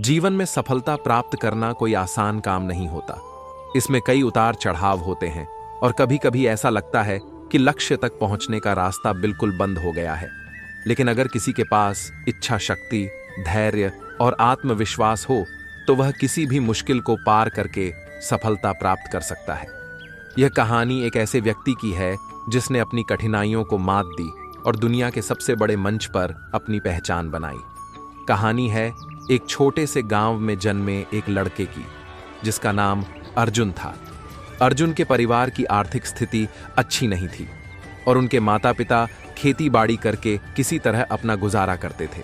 जीवन में सफलता प्राप्त करना कोई आसान काम नहीं होता। इसमें कई उतार चढ़ाव होते हैं और कभी कभी ऐसा लगता है कि लक्ष्य तक पहुंचने का रास्ता बिल्कुल बंद हो गया है। लेकिन अगर किसी के पास इच्छा शक्ति, धैर्य और आत्मविश्वास हो तो वह किसी भी मुश्किल को पार करके सफलता प्राप्त कर सकता है। यह कहानी एक ऐसे व्यक्ति की है जिसने अपनी कठिनाइयों को मात दी और दुनिया के सबसे बड़े मंच पर अपनी पहचान बनाई। कहानी है एक छोटे से गांव में जन्मे एक लड़के की जिसका नाम अर्जुन था। अर्जुन के परिवार की आर्थिक स्थिति अच्छी नहीं थी और उनके माता पिता खेती बाड़ी करके किसी तरह अपना गुजारा करते थे।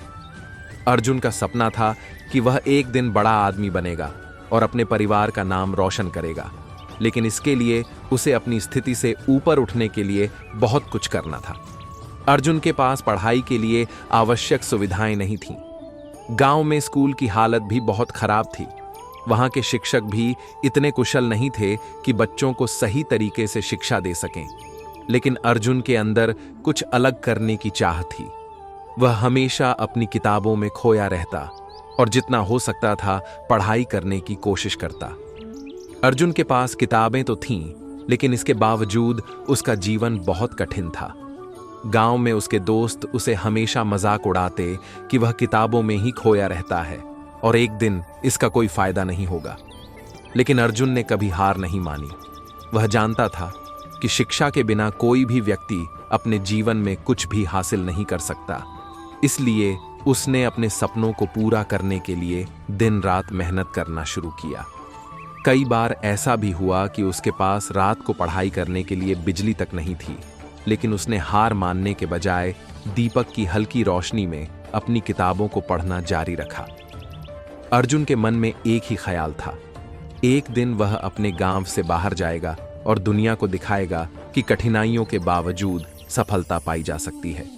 अर्जुन का सपना था कि वह एक दिन बड़ा आदमी बनेगा और अपने परिवार का नाम रोशन करेगा, लेकिन इसके लिए उसे अपनी स्थिति से ऊपर उठने के लिए बहुत कुछ करना था। अर्जुन के पास पढ़ाई के लिए आवश्यक सुविधाएं नहीं थीं। गांव में स्कूल की हालत भी बहुत खराब थी। वहां के शिक्षक भी इतने कुशल नहीं थे कि बच्चों को सही तरीके से शिक्षा दे सकें। लेकिन अर्जुन के अंदर कुछ अलग करने की चाह थी। वह हमेशा अपनी किताबों में खोया रहता और जितना हो सकता था पढ़ाई करने की कोशिश करता। अर्जुन के पास किताबें तो थीं, लेकिन इसके बावजूद उसका जीवन बहुत कठिन था। गांव में उसके दोस्त उसे हमेशा मजाक उड़ाते कि वह किताबों में ही खोया रहता है और एक दिन इसका कोई फायदा नहीं होगा। लेकिन अर्जुन ने कभी हार नहीं मानी। वह जानता था कि शिक्षा के बिना कोई भी व्यक्ति अपने जीवन में कुछ भी हासिल नहीं कर सकता। इसलिए उसने अपने सपनों को पूरा करने के लिए दिन रात मेहनत करना शुरू किया। कई बार ऐसा भी हुआ कि उसके पास रात को पढ़ाई करने के लिए बिजली तक नहीं थी, लेकिन उसने हार मानने के बजाय दीपक की हल्की रोशनी में अपनी किताबों को पढ़ना जारी रखा। अर्जुन के मन में एक ही ख्याल था, एक दिन वह अपने गांव से बाहर जाएगा और दुनिया को दिखाएगा कि कठिनाइयों के बावजूद सफलता पाई जा सकती है।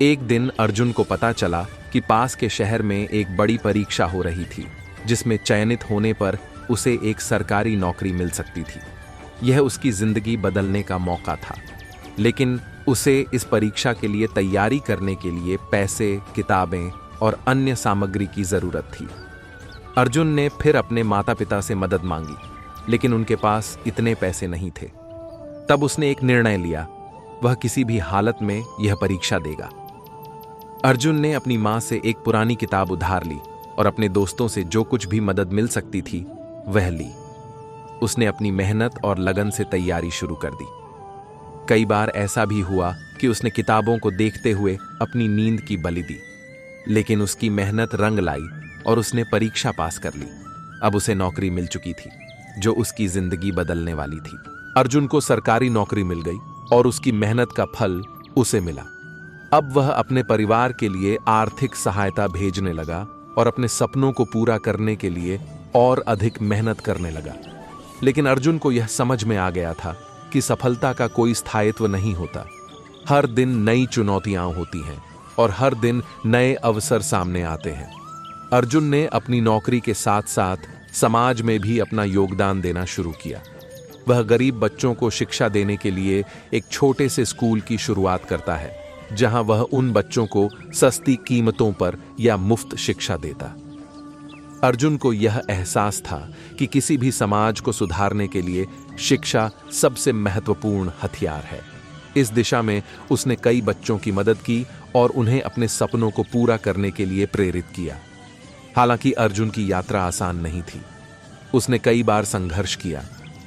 एक दिन अर्जुन को पता चला कि पास के शहर में एक बड़ी परीक्षा हो रही थी, जिसमें चयनित होने पर उसे एक सरकारी नौकरी मिल सकती थी। यह उसकी जिंदगी बदलने का मौका था, लेकिन उसे इस परीक्षा के लिए तैयारी करने के लिए पैसे, किताबें और अन्य सामग्री की जरूरत थी। अर्जुन ने फिर अपने माता पिता से मदद मांगी, लेकिन उनके पास इतने पैसे नहीं थे। तब उसने एक निर्णय लिया, वह किसी भी हालत में यह परीक्षा देगा। अर्जुन ने अपनी मां से एक पुरानी किताब उधार ली और अपने दोस्तों से जो कुछ भी मदद मिल सकती थी वह ली। उसने अपनी मेहनत और लगन से तैयारी शुरू कर दी। कई बार ऐसा भी हुआ कि उसने किताबों को देखते हुए अपनी नींद की बलि दी, लेकिन उसकी मेहनत रंग लाई और उसने परीक्षा पास कर ली। अब उसे नौकरी मिल चुकी थी जो उसकी जिंदगी बदलने वाली थी। अर्जुन को सरकारी नौकरी मिल गई और उसकी मेहनत का फल उसे मिला। अब वह अपने परिवार के लिए आर्थिक सहायता भेजने लगा और अपने सपनों को पूरा करने के लिए और अधिक मेहनत करने लगा। लेकिन अर्जुन को यह समझ में आ गया था कि सफलता का कोई स्थायित्व नहीं होता। हर दिन नई चुनौतियां होती हैं और हर दिन नए अवसर सामने आते हैं। अर्जुन ने अपनी नौकरी के साथ साथ समाज में भी अपना योगदान देना शुरू किया। वह गरीब बच्चों को शिक्षा देने के लिए एक छोटे से स्कूल की शुरुआत करता है, जहां वह उन बच्चों को सस्ती कीमतों पर या मुफ्त शिक्षा देता। अर्जुन को यह एहसास था कि किसी भी समाज को सुधारने के लिए शिक्षा सबसे महत्वपूर्ण हथियार है। इस दिशा में उसने कई बच्चों की मदद की और उन्हें अपने सपनों को पूरा करने के लिए प्रेरित किया। हालांकि अर्जुन की यात्रा आसान नहीं थी। उसने कई बार संघर्ष किया,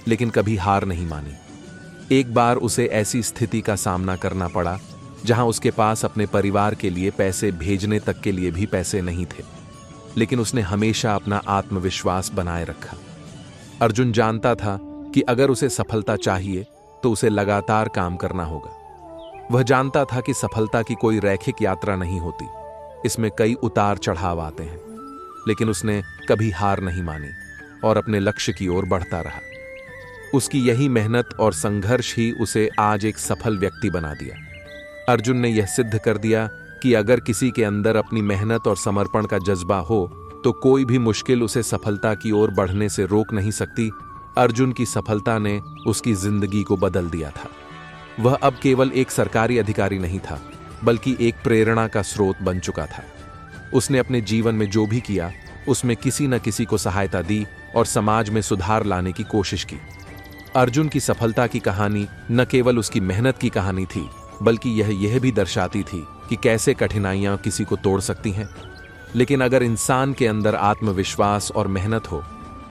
लेकिन कभी हार नहीं मानी। एक बार उसे ऐसी स्थिति का सामना करना पड़ा जहां उसके पास अपने परिवार के लिए पैसे भेजने तक के लिए भी पैसे नहीं थे, लेकिन उसने हमेशा अपना आत्मविश्वास बनाए रखा। अर्जुन जानता था कि अगर उसे सफलता चाहिए तो उसे लगातार काम करना होगा। वह जानता था कि सफलता की कोई रैखिक यात्रा नहीं होती, इसमें कई उतार चढ़ाव आते हैं, लेकिन उसने कभी हार नहीं मानी और अपने लक्ष्य की ओर बढ़ता रहा। उसकी यही मेहनत और संघर्ष ही उसे आज एक सफल व्यक्ति बना दिया। अर्जुन ने यह सिद्ध कर दिया कि अगर किसी के अंदर अपनी मेहनत और समर्पण का जज्बा हो तो कोई भी मुश्किल उसे सफलता की ओर बढ़ने से रोक नहीं सकती। अर्जुन की सफलता ने उसकी जिंदगी को बदल दिया था। वह अब केवल एक सरकारी अधिकारी नहीं था, बल्कि एक प्रेरणा का स्रोत बन चुका था। उसने अपने जीवन में जो भी किया उसमें किसी न किसी को सहायता दी और समाज में सुधार लाने की कोशिश की। अर्जुन की सफलता की कहानी न केवल उसकी मेहनत की कहानी थी, बल्कि यह भी दर्शाती थी कि कैसे कठिनाइयां किसी को तोड़ सकती हैं। लेकिन अगर इंसान के अंदर आत्मविश्वास और मेहनत हो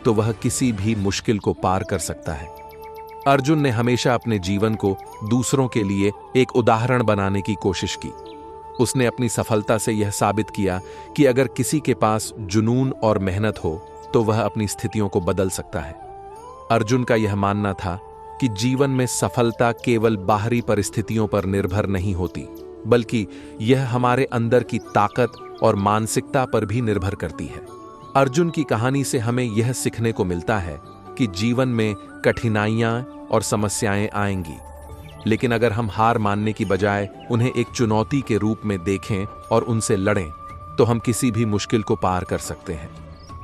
तो वह किसी भी मुश्किल को पार कर सकता है। अर्जुन ने हमेशा अपने जीवन को दूसरों के लिए एक उदाहरण बनाने की कोशिश की। उसने अपनी सफलता से यह साबित किया कि अगर किसी के पास जुनून और मेहनत हो तो वह अपनी स्थितियों को बदल सकता है। अर्जुन का यह मानना था कि जीवन में सफलता केवल बाहरी परिस्थितियों पर निर्भर नहीं होती, बल्कि यह हमारे अंदर की ताकत और मानसिकता पर भी निर्भर करती है। अर्जुन की कहानी से हमें यह सीखने को मिलता है कि जीवन में कठिनाइयां और समस्याएं आएंगी, लेकिन अगर हम हार मानने की बजाय उन्हें एक चुनौती के रूप में देखें और उनसे लड़ें, तो हम किसी भी मुश्किल को पार कर सकते हैं।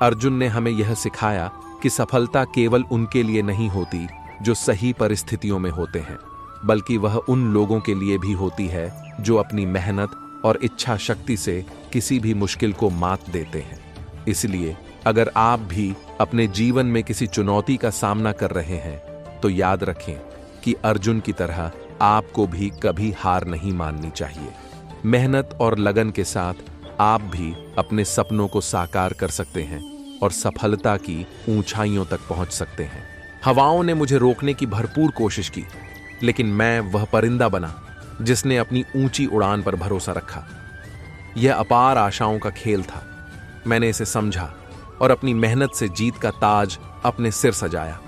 अर्जुन ने हमें यह सिखाया कि सफलता केवल उनके लिए नहीं होती जो सही परिस्थितियों में होते हैं, बल्कि वह उन लोगों के लिए भी होती है जो अपनी मेहनत और इच्छा शक्ति से किसी भी मुश्किल को मात देते हैं। इसलिए अगर आप भी अपने जीवन में किसी चुनौती का सामना कर रहे हैं तो याद रखें कि अर्जुन की तरह आपको भी कभी हार नहीं माननी चाहिए। मेहनत और लगन के साथ आप भी अपने सपनों को साकार कर सकते हैं और सफलता की ऊंचाइयों तक पहुंच सकते हैं। हवाओं ने मुझे रोकने की भरपूर कोशिश की, लेकिन मैं वह परिंदा बना जिसने अपनी ऊंची उड़ान पर भरोसा रखा। यह अपार आशाओं का खेल था। मैंने इसे समझा और अपनी मेहनत से जीत का ताज अपने सिर सजाया।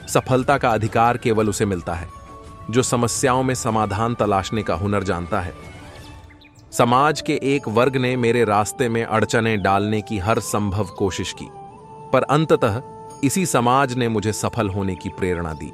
सफलता का अधिकार केवल उसे मिलता है जो समस्याओं में समाधान तलाशने का हुनर जानता है। समाज के एक वर्ग ने मेरे रास्ते में अड़चनें डालने की हर संभव कोशिश की, पर अंततः इसी समाज ने मुझे सफल होने की प्रेरणा दी।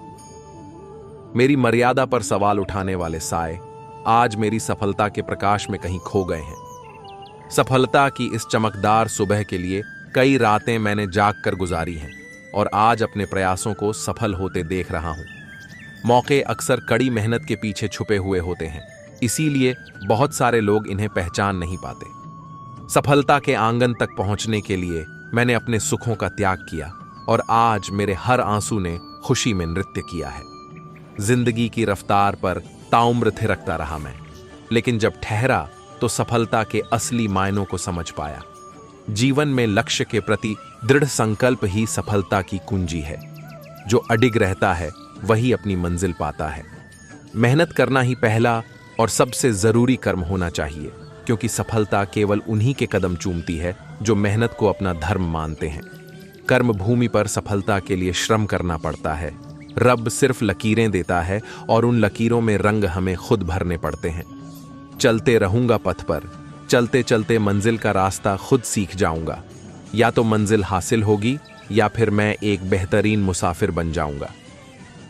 मेरी मर्यादा पर सवाल उठाने वाले साए आज मेरी सफलता के प्रकाश में कहीं खो गए हैं। सफलता की इस चमकदार सुबह के लिए कई रातें मैंने जाग कर गुजारी हैं और आज अपने प्रयासों को सफल होते देख रहा हूं। मौके अक्सर कड़ी मेहनत के पीछे छुपे हुए होते हैं, इसीलिए बहुत सारे लोग इन्हें पहचान नहीं पाते। सफलता के आंगन तक पहुंचने के लिए मैंने अपने सुखों का त्याग किया और आज मेरे हर आंसू ने खुशी में नृत्य किया है। जिंदगी की रफ्तार पर ताउम्र थिरकता रहा मैं, लेकिन जब ठहरा तो सफलता के असली मायनों को समझ पाया। जीवन में लक्ष्य के प्रति दृढ़ संकल्प ही सफलता की कुंजी है। जो अडिग रहता है वही अपनी मंजिल पाता है। मेहनत करना ही पहला और सबसे जरूरी कर्म होना चाहिए, क्योंकि सफलता केवल उन्हीं के कदम चूमती है जो मेहनत को अपना धर्म मानते हैं। कर्म भूमि पर सफलता के लिए श्रम करना पड़ता है। रब सिर्फ लकीरें देता है और उन लकीरों में रंग हमें खुद भरने पड़ते हैं। चलते रहूंगा पथ पर, चलते चलते मंजिल का रास्ता खुद सीख जाऊंगा। या तो मंजिल हासिल होगी या फिर मैं एक बेहतरीन मुसाफिर बन जाऊंगा।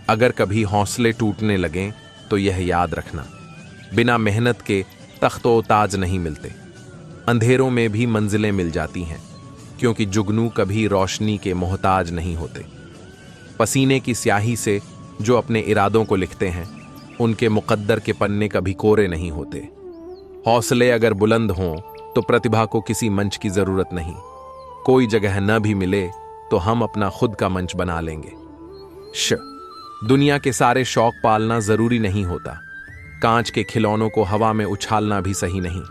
अगर कभी हौसले टूटने लगें तो यह याद रखना, बिना मेहनत के तख्तो ताज नहीं मिलते। अंधेरों में भी मंजिलें मिल जाती हैं, क्योंकि जुगनू कभी रोशनी के मोहताज नहीं होते। पसीने की स्याही से जो अपने इरादों को लिखते हैं, उनके मुकद्दर के पन्ने कभी कोरे नहीं होते। हौसले अगर बुलंद हों तो प्रतिभा को किसी मंच की जरूरत नहीं। कोई जगह न भी मिले तो हम अपना खुद का मंच बना लेंगे। दुनिया के सारे शौक पालना जरूरी नहीं होता। कांच के खिलौनों को हवा में उछालना भी सही नहीं।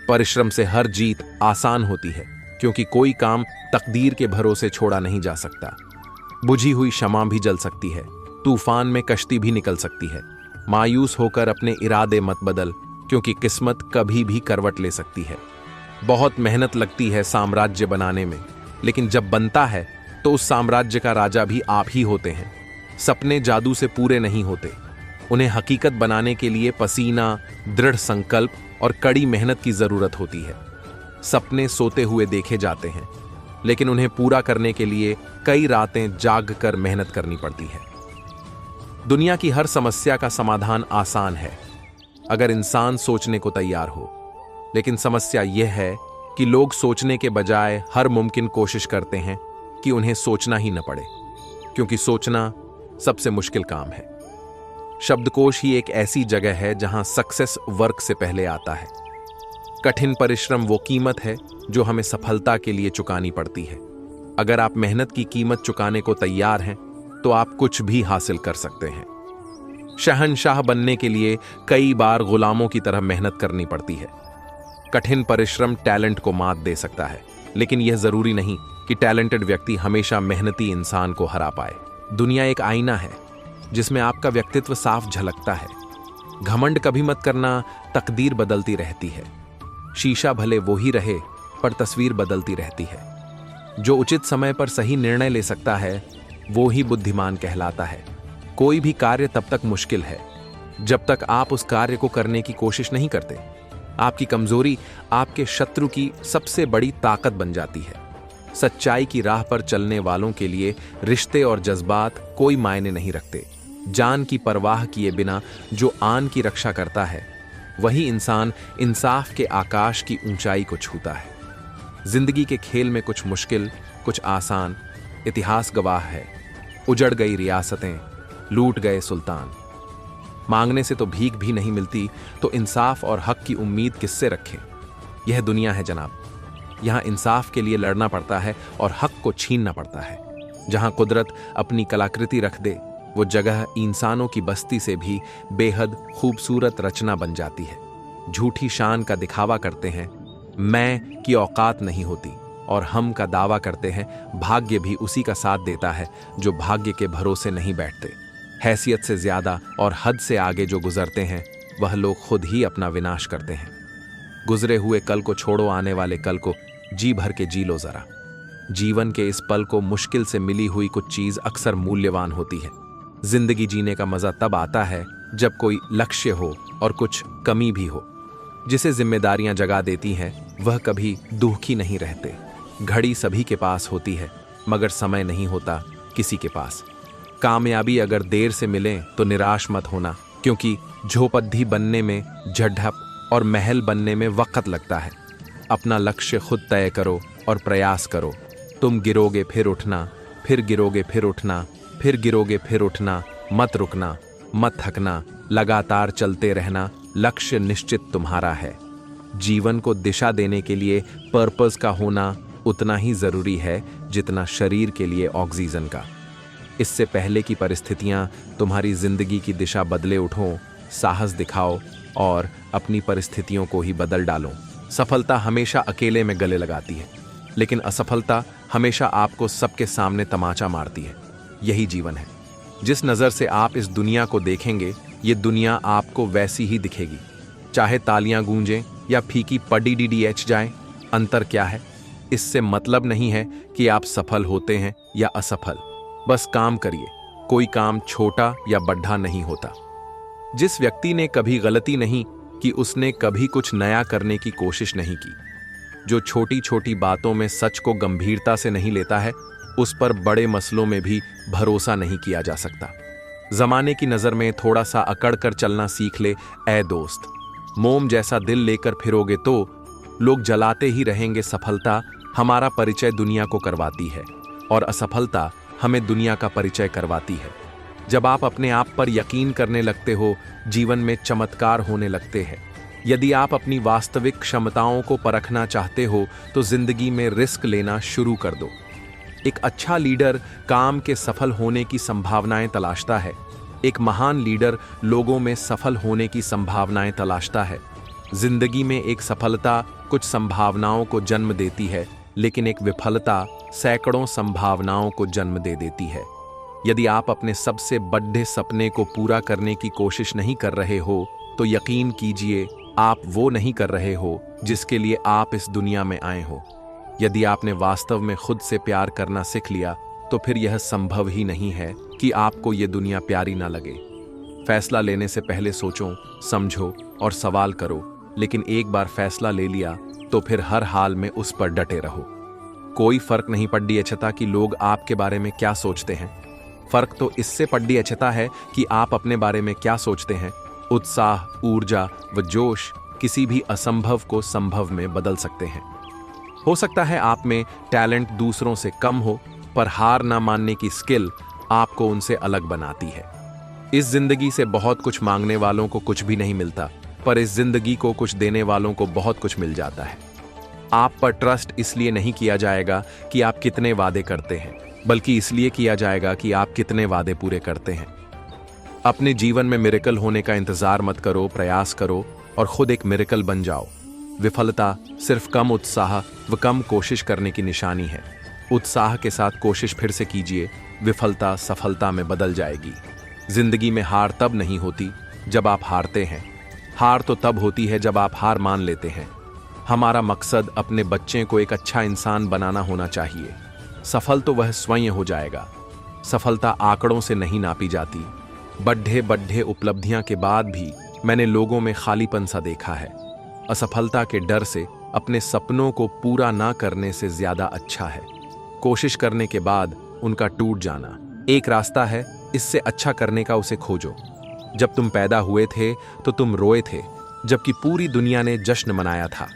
परिश्रम से हर जीत आसान होती है, क्योंकि कोई काम तकदीर के भरोसे छोड़ा नहीं जा सकता। बुझी हुई शमा भी जल सकती है, तूफान में कश्ती भी निकल सकती है। मायूस होकर अपने इरादे मत बदल, क्योंकि किस्मत कभी भी करवट ले सकती है। बहुत मेहनत लगती है साम्राज्य बनाने में, लेकिन जब बनता है तो उस साम्राज्य का राजा भी आप ही होते हैं। सपने जादू से पूरे नहीं होते, उन्हें हकीकत बनाने के लिए पसीना, दृढ़ संकल्प और कड़ी मेहनत की जरूरत होती है। सपने सोते हुए देखे जाते हैं, लेकिन उन्हें पूरा करने के लिए कई रातें जाग कर मेहनत करनी पड़ती है। दुनिया की हर समस्या का समाधान आसान है, अगर इंसान सोचने को तैयार हो। लेकिन समस्या यह है कि लोग सोचने के बजाय हर मुमकिन कोशिश करते हैं कि उन्हें सोचना ही न पड़े, क्योंकि सोचना सबसे मुश्किल काम है। शब्दकोश ही एक ऐसी जगह है जहां सक्सेस वर्क से पहले आता है। कठिन परिश्रम वो कीमत है जो हमें सफलता के लिए चुकानी पड़ती है। अगर आप मेहनत की कीमत चुकाने को तैयार हैं तो आप कुछ भी हासिल कर सकते हैं। शहंशाह बनने के लिए कई बार गुलामों की तरह मेहनत करनी पड़ती है। कठिन परिश्रम टैलेंट को मात दे सकता है, लेकिन यह जरूरी नहीं कि टैलेंटेड व्यक्ति हमेशा मेहनती इंसान को हरा पाए। दुनिया एक आईना है जिसमें आपका व्यक्तित्व साफ झलकता है। घमंड कभी मत करना, तकदीर बदलती रहती है। शीशा भले वो ही रहे पर तस्वीर बदलती रहती है। जो उचित समय पर सही निर्णय ले सकता है वो ही बुद्धिमान कहलाता है। कोई भी कार्य तब तक मुश्किल है जब तक आप उस कार्य को करने की कोशिश नहीं करते। आपकी कमजोरी आपके शत्रु की सबसे बड़ी ताकत बन जाती है। सच्चाई की राह पर चलने वालों के लिए रिश्ते और जज्बात कोई मायने नहीं रखते। जान की परवाह किए बिना जो आन की रक्षा करता है वही इंसान इंसाफ के आकाश की ऊंचाई को छूता है। जिंदगी के खेल में कुछ मुश्किल, कुछ आसान। इतिहास गवाह है, उजड़ गई रियासतें, लूट गए सुल्तान। मांगने से तो भीख भी नहीं मिलती, तो इंसाफ और हक की उम्मीद किससे रखें। यह दुनिया है जनाब, यहां इंसाफ के लिए लड़ना पड़ता है और हक को छीनना पड़ता है। जहां कुदरत अपनी कलाकृति रख दे वो जगह इंसानों की बस्ती से भी बेहद खूबसूरत रचना बन जाती है। झूठी शान का दिखावा करते हैं, मैं की औकात नहीं होती, और हम का दावा करते हैं, भाग्य भी उसी का साथ देता है जो भाग्य के भरोसे नहीं बैठते। हैसियत से ज्यादा और हद से आगे जो गुजरते हैं वह लोग खुद ही अपना विनाश करते हैं। गुजरे हुए कल को छोड़ो, आने वाले कल को जी भर के जी लो जरा। जीवन के इस पल को मुश्किल से मिली हुई कुछ चीज अक्सर मूल्यवान होती है। जिंदगी जीने का मजा तब आता है जब कोई लक्ष्य हो और कुछ कमी भी हो। जिसे जिम्मेदारियां जगा देती हैं वह कभी दुखी नहीं रहते। घड़ी सभी के पास होती है मगर समय नहीं होता किसी के पास। कामयाबी अगर देर से मिले तो निराश मत होना, क्योंकि झोपड़ी बनने में झड़प और महल बनने में वक्त लगता है। अपना लक्ष्य खुद तय करो और प्रयास करो। तुम गिरोगे फिर उठना, फिर गिरोगे फिर उठना, फिर गिरोगे फिर उठना। मत रुकना, मत थकना, लगातार चलते रहना। लक्ष्य निश्चित तुम्हारा है। जीवन को दिशा देने के लिए पर्पस का होना उतना ही जरूरी है जितना शरीर के लिए ऑक्सीजन का। इससे पहले की परिस्थितियां तुम्हारी जिंदगी की दिशा बदले उठो, साहस दिखाओ और अपनी परिस्थितियों को ही बदल डालो। सफलता हमेशा अकेले में गले लगाती है, लेकिन असफलता हमेशा आपको सबके सामने तमाचा मारती है। यही जीवन है। जिस नज़र से आप इस दुनिया को देखेंगे ये दुनिया आपको वैसी ही दिखेगी। चाहे तालियां गूंजें या फीकी पड़ी DDH जाए, अंतर क्या है? इससे मतलब नहीं है कि आप सफल होते हैं या असफल। बस काम करिए। कोई काम छोटा या बड़ा नहीं होता। जिस व्यक्ति ने कभी गलती नहीं की उसने कभी कुछ नया करने की कोशिश नहीं की। जो छोटी छोटी बातों में सच को गंभीरता से नहीं लेता है उस पर बड़े मसलों में भी भरोसा नहीं किया जा सकता। जमाने की नजर में थोड़ा सा अकड़ कर चलना सीख ले ऐ दोस्त। मोम जैसा दिल लेकर फिरोगे तो लोग जलाते ही रहेंगे। सफलता हमारा परिचय दुनिया को करवाती है और असफलता हमें दुनिया का परिचय करवाती है। जब आप अपने आप पर यकीन करने लगते हो जीवन में चमत्कार होने लगते हैं। यदि आप अपनी वास्तविक क्षमताओं को परखना चाहते हो तो जिंदगी में रिस्क लेना शुरू कर दो। एक अच्छा लीडर काम के सफल होने की संभावनाएं तलाशता है। एक महान लीडर लोगों में सफल होने की संभावनाएं तलाशता है। जिंदगी में एक सफलता कुछ संभावनाओं को जन्म देती है, लेकिन एक विफलता सैकड़ों संभावनाओं को जन्म दे देती है। यदि आप अपने सबसे बड़े सपने को पूरा करने की कोशिश नहीं कर रहे हो तो यकीन कीजिए आप वो नहीं कर रहे हो जिसके लिए आप इस दुनिया में आए हो। यदि आपने वास्तव में खुद से प्यार करना सीख लिया तो फिर यह संभव ही नहीं है कि आपको ये दुनिया प्यारी ना लगे। फैसला लेने से पहले सोचो, समझो और सवाल करो, लेकिन एक बार फैसला ले लिया तो फिर हर हाल में उस पर डटे रहो। कोई फर्क नहीं पड़ती अछता कि लोग आपके बारे में क्या सोचते हैं। फर्क तो इससे पड़ती अछता है कि आप अपने बारे में क्या सोचते हैं। उत्साह, ऊर्जा व जोश किसी भी असंभव को संभव में बदल सकते हैं। हो सकता है आप में टैलेंट दूसरों से कम हो, पर हार ना मानने की स्किल आपको उनसे अलग बनाती है। इस जिंदगी से बहुत कुछ मांगने वालों को कुछ भी नहीं मिलता, पर इस जिंदगी को कुछ देने वालों को बहुत कुछ मिल जाता है। आप पर ट्रस्ट इसलिए नहीं किया जाएगा कि आप कितने वादे करते हैं, बल्कि इसलिए किया जाएगा कि आप कितने वादे पूरे करते हैं। अपने जीवन में मिरेकल होने का इंतजार मत करो, प्रयास करो और खुद एक मिरेकल बन जाओ। विफलता सिर्फ कम उत्साह व कम कोशिश करने की निशानी है। उत्साह के साथ कोशिश फिर से कीजिए, विफलता सफलता में बदल जाएगी। जिंदगी में हार तब नहीं होती जब आप हारते हैं, हार तो तब होती है जब आप हार मान लेते हैं। हमारा मकसद अपने बच्चे को एक अच्छा इंसान बनाना होना चाहिए। सफल तो वह स्वयं हो जाएगा। सफलता आंकड़ों से नहीं नापी जाती। बड्ढे बड्ढे उपलब्धियां के बाद भी मैंने लोगों में खालीपन सा देखा है। असफलता के डर से अपने सपनों को पूरा ना करने से ज्यादा अच्छा है कोशिश करने के बाद उनका टूट जाना। एक रास्ता है, इससे अच्छा करने का उसे खोजो। जब तुम पैदा हुए थे तो तुम रोए थे, जबकि पूरी दुनिया ने जश्न मनाया था।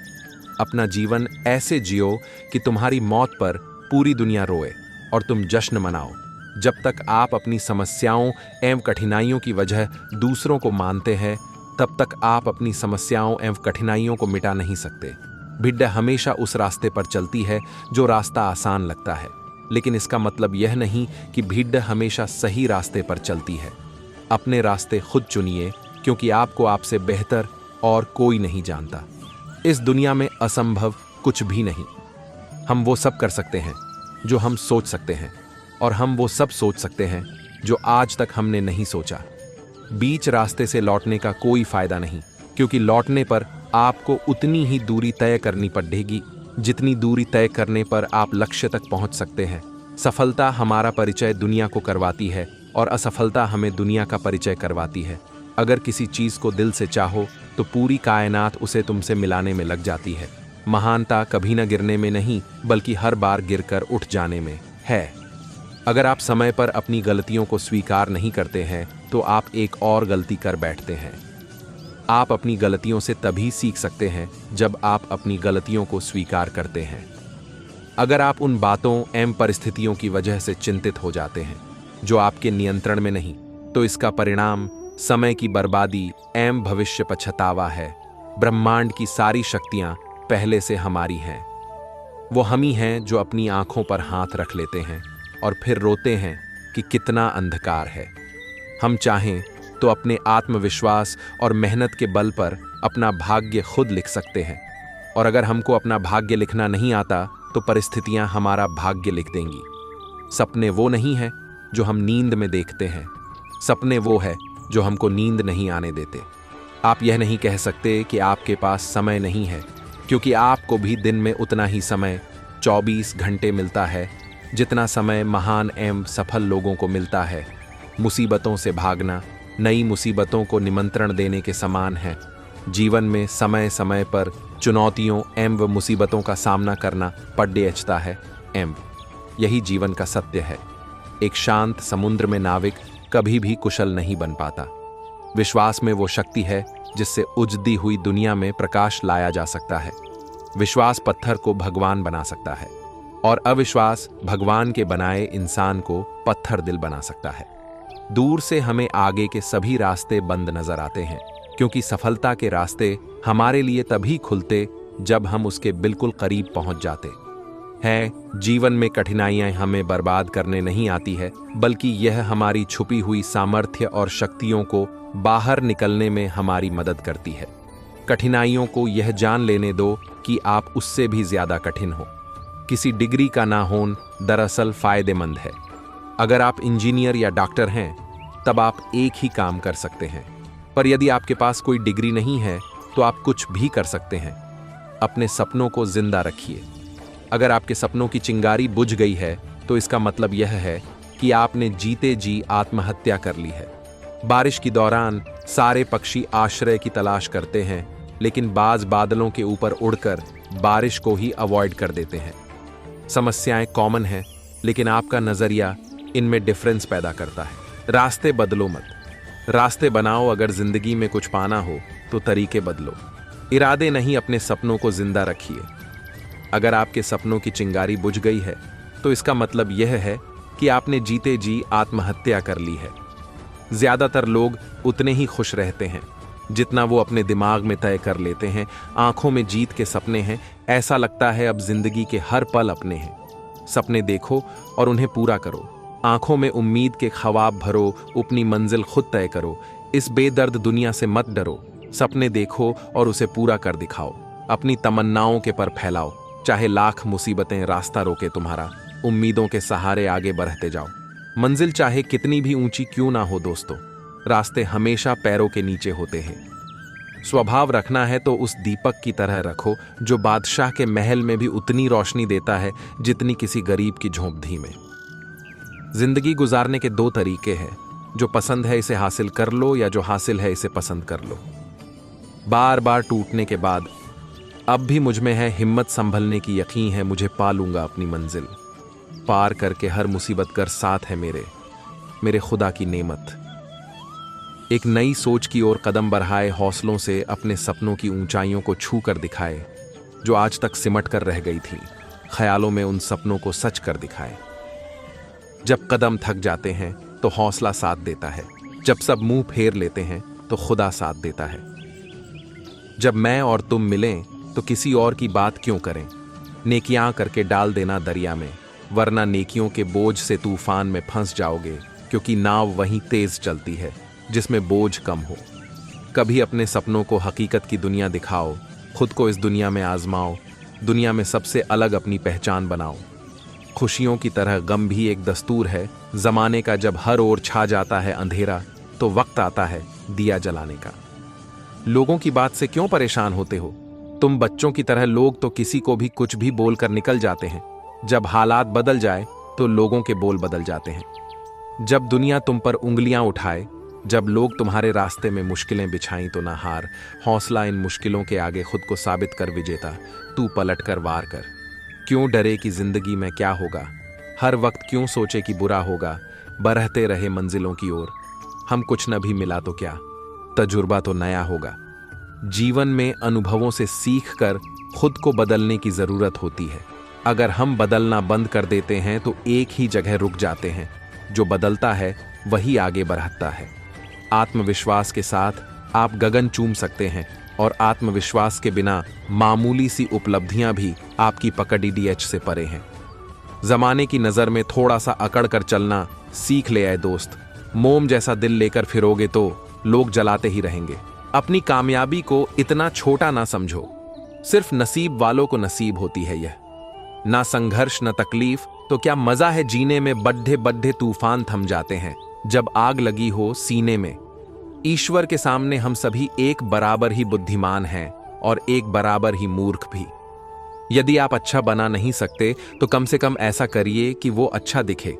अपना जीवन ऐसे जियो कि तुम्हारी मौत पर पूरी दुनिया रोए और तुम जश्न मनाओ। जब तक आप अपनी समस्याओं एवं कठिनाइयों की वजह दूसरों को मानते हैं, तब तक आप अपनी समस्याओं एवं कठिनाइयों को मिटा नहीं सकते। भिड्ड हमेशा उस रास्ते पर चलती है जो रास्ता आसान लगता है, लेकिन इसका मतलब यह नहीं कि भिड्ड हमेशा सही रास्ते पर चलती है। अपने रास्ते खुद चुनिए, क्योंकि आपको आपसे बेहतर और कोई नहीं जानता। इस दुनिया में असंभव कुछ भी नहीं। हम वो सब कर सकते हैं जो हम सोच सकते हैं, और हम वो सब सोच सकते हैं जो आज तक हमने नहीं सोचा। बीच रास्ते से लौटने का कोई फायदा नहीं, क्योंकि लौटने पर आपको उतनी ही दूरी तय करनी पड़ेगी जितनी दूरी तय करने पर आप लक्ष्य तक पहुंच सकते हैं। सफलता हमारा परिचय दुनिया को करवाती है और असफलता हमें दुनिया का परिचय करवाती है। अगर किसी चीज को दिल से चाहो तो पूरी कायनात उसे तुमसे मिलाने में लग जाती है। महानता कभी न गिरने में नहीं, बल्कि हर बार गिरकर उठ जाने में है। अगर आप समय पर अपनी गलतियों को स्वीकार नहीं करते हैं तो आप एक और गलती कर बैठते हैं। आप अपनी गलतियों से तभी सीख सकते हैं जब आप अपनी गलतियों को स्वीकार करते हैं। अगर आप उन बातों एवं परिस्थितियों की वजह से चिंतित हो जाते हैं जो आपके नियंत्रण में नहीं, तो इसका परिणाम समय की बर्बादी एवं भविष्य पछतावा है। ब्रह्मांड की सारी शक्तियां पहले से हमारी हैं। वो हम ही हैं जो अपनी आंखों पर हाथ रख लेते हैं और फिर रोते हैं कि कितना अंधकार है। हम चाहें तो अपने आत्मविश्वास और मेहनत के बल पर अपना भाग्य खुद लिख सकते हैं, और अगर हमको अपना भाग्य लिखना नहीं आता तो परिस्थितियां हमारा भाग्य लिख देंगी। सपने वो नहीं है जो हम नींद में देखते हैं, सपने वो है जो हमको नींद नहीं आने देते। आप यह नहीं कह सकते कि आपके पास समय नहीं है, क्योंकि आपको भी दिन में उतना ही समय 24 घंटे मिलता है जितना समय महान एवं सफल लोगों को मिलता है। मुसीबतों से भागना नई मुसीबतों को निमंत्रण देने के समान है। जीवन में समय समय पर चुनौतियों एवं मुसीबतों का सामना करना पड़ता है एवं यही जीवन का सत्य है। एक शांत समुद्र में नाविक कभी भी कुशल नहीं बन पाता। विश्वास में वो शक्ति है जिससे उजड़ी हुई दुनिया में प्रकाश लाया जा सकता है। विश्वास पत्थर को भगवान बना सकता है, और अविश्वास भगवान के बनाए इंसान को पत्थर दिल बना सकता है। दूर से हमें आगे के सभी रास्ते बंद नजर आते हैं, क्योंकि सफलता के रास्ते हमारे लिए तभी खुलते जब हम उसके बिल्कुल करीब पहुंच जाते हैं। जीवन में कठिनाइयां हमें बर्बाद करने नहीं आती है, बल्कि यह हमारी छुपी हुई सामर्थ्य और शक्तियों को बाहर निकलने में हमारी मदद करती है। कठिनाइयों को यह जान लेने दो कि आप उससे भी ज्यादा कठिन हो। किसी डिग्री का ना होना दरअसल फायदेमंद है। अगर आप इंजीनियर या डॉक्टर हैं तब आप एक ही काम कर सकते हैं, पर यदि आपके पास कोई डिग्री नहीं है तो आप कुछ भी कर सकते हैं। अपने सपनों को जिंदा रखिए। अगर आपके सपनों की चिंगारी बुझ गई है तो इसका मतलब यह है कि आपने जीते जी आत्महत्या कर ली है। बारिश के दौरान सारे पक्षी आश्रय की तलाश करते हैं, लेकिन बाज बादलों के ऊपर उड़कर बारिश को ही अवॉइड कर देते हैं। समस्याएं कॉमन हैं, लेकिन आपका नजरिया इनमें डिफरेंस पैदा करता है। रास्ते बदलो मत, रास्ते बनाओ। अगर जिंदगी में कुछ पाना हो तो तरीके बदलो। इरादे नहीं, अपने सपनों को जिंदा रखिए। अगर आपके सपनों की चिंगारी बुझ गई है तो इसका मतलब यह है कि आपने जीते जी आत्महत्या कर ली है। ज्यादातर लोग उतने ही खुश रहते हैं जितना वो अपने दिमाग में तय कर लेते हैं, आंखों में जीत के सपने हैं, ऐसा लगता है अब जिंदगी के हर पल अपने हैं। सपने देखो और उन्हें पूरा करो, आंखों में उम्मीद के ख्वाब भरो, अपनी मंजिल खुद तय करो, इस बेदर्द दुनिया से मत डरो। सपने देखो और उसे पूरा कर दिखाओ, अपनी तमन्नाओं के पर फैलाओ, चाहे लाख मुसीबतें रास्ता रोके तुम्हारा, उम्मीदों के सहारे आगे बढ़ते जाओ। मंजिल चाहे कितनी भी ऊंची क्यों ना हो दोस्तों, रास्ते हमेशा पैरों के नीचे होते हैं। स्वभाव रखना है तो उस दीपक की तरह रखो जो बादशाह के महल में भी उतनी रोशनी देता है जितनी किसी गरीब की झोंपड़ी में। जिंदगी गुजारने के दो तरीके हैं, जो पसंद है इसे हासिल कर लो या जो हासिल है इसे पसंद कर लो। बार बार टूटने के बाद अब भी मुझ में है हिम्मत संभलने की, यकीन है मुझे पा लूंगा अपनी मंजिल। पार करके हर मुसीबत कर साथ है मेरे खुदा की नेमत। एक नई सोच की ओर कदम बढ़ाए, हौसलों से अपने सपनों की ऊंचाइयों को छू कर दिखाए, जो आज तक सिमट कर रह गई थी, ख्यालों में उन सपनों को सच कर दिखाए। जब कदम थक जाते हैं तो हौसला साथ देता है, जब सब मुंह फेर लेते हैं तो खुदा साथ देता है। जब मैं और तुम मिलें तो किसी और की बात क्यों करें, नेकियां करके डाल देना दरिया में, वरना नेकियों के बोझ से तूफान में फंस जाओगे, क्योंकि नाव वहीं तेज चलती है जिसमें बोझ कम हो। कभी अपने सपनों को हकीकत की दुनिया दिखाओ, खुद को इस दुनिया में आजमाओ, दुनिया में सबसे अलग अपनी पहचान बनाओ। खुशियों की तरह गम भी एक दस्तूर है, जमाने का जब हर ओर छा जाता है अंधेरा, तो वक्त आता है दिया जलाने का। लोगों की बात से क्यों परेशान होते हो, तुम बच्चों की तरह लोग तो किसी को भी कुछ भी बोलकर निकल जाते हैं। जब हालात बदल जाए तो लोगों के बोल बदल जाते हैं। जब दुनिया तुम पर उंगलियां उठाए, जब लोग तुम्हारे रास्ते में मुश्किलें बिछाई तो ना हार, हौसला इन मुश्किलों के आगे खुद को साबित कर विजेता, तू पलट कर वार कर। क्यों डरे कि जिंदगी में क्या होगा, हर वक्त क्यों सोचे कि बुरा होगा, बढ़ते रहे मंजिलों की ओर। हम कुछ न भी मिला तो क्या, तजुर्बा तो नया होगा। जीवन में अनुभवों से सीख कर खुद को बदलने की जरूरत होती है। अगर हम बदलना बंद कर देते हैं तो एक ही जगह रुक जाते हैं, जो बदलता है वही आगे बढ़ता है। आत्मविश्वास के साथ आप गगन चूम सकते हैं, और आत्मविश्वास के बिना मामूली सी उपलब्धियां भी आपकी पकड़ DDH से परे हैं। जमाने की नजर में थोड़ा सा अकड़ कर चलना सीख ले आए दोस्त, मोम जैसा दिल लेकर फिरोगे तो लोग जलाते ही रहेंगे। अपनी कामयाबी को इतना छोटा ना समझो, सिर्फ नसीब वालों को नसीब होती है यह। ना संघर्ष न तकलीफ तो क्या मजा है जीने में, बड्ढे बड्ढे तूफान थम जाते हैं जब आग लगी हो सीने में। ईश्वर के सामने हम सभी एक बराबर ही बुद्धिमान हैं और एक बराबर ही मूर्ख भी। यदि आप अच्छा बना नहीं सकते तो कम से कम ऐसा करिए कि वो अच्छा दिखे।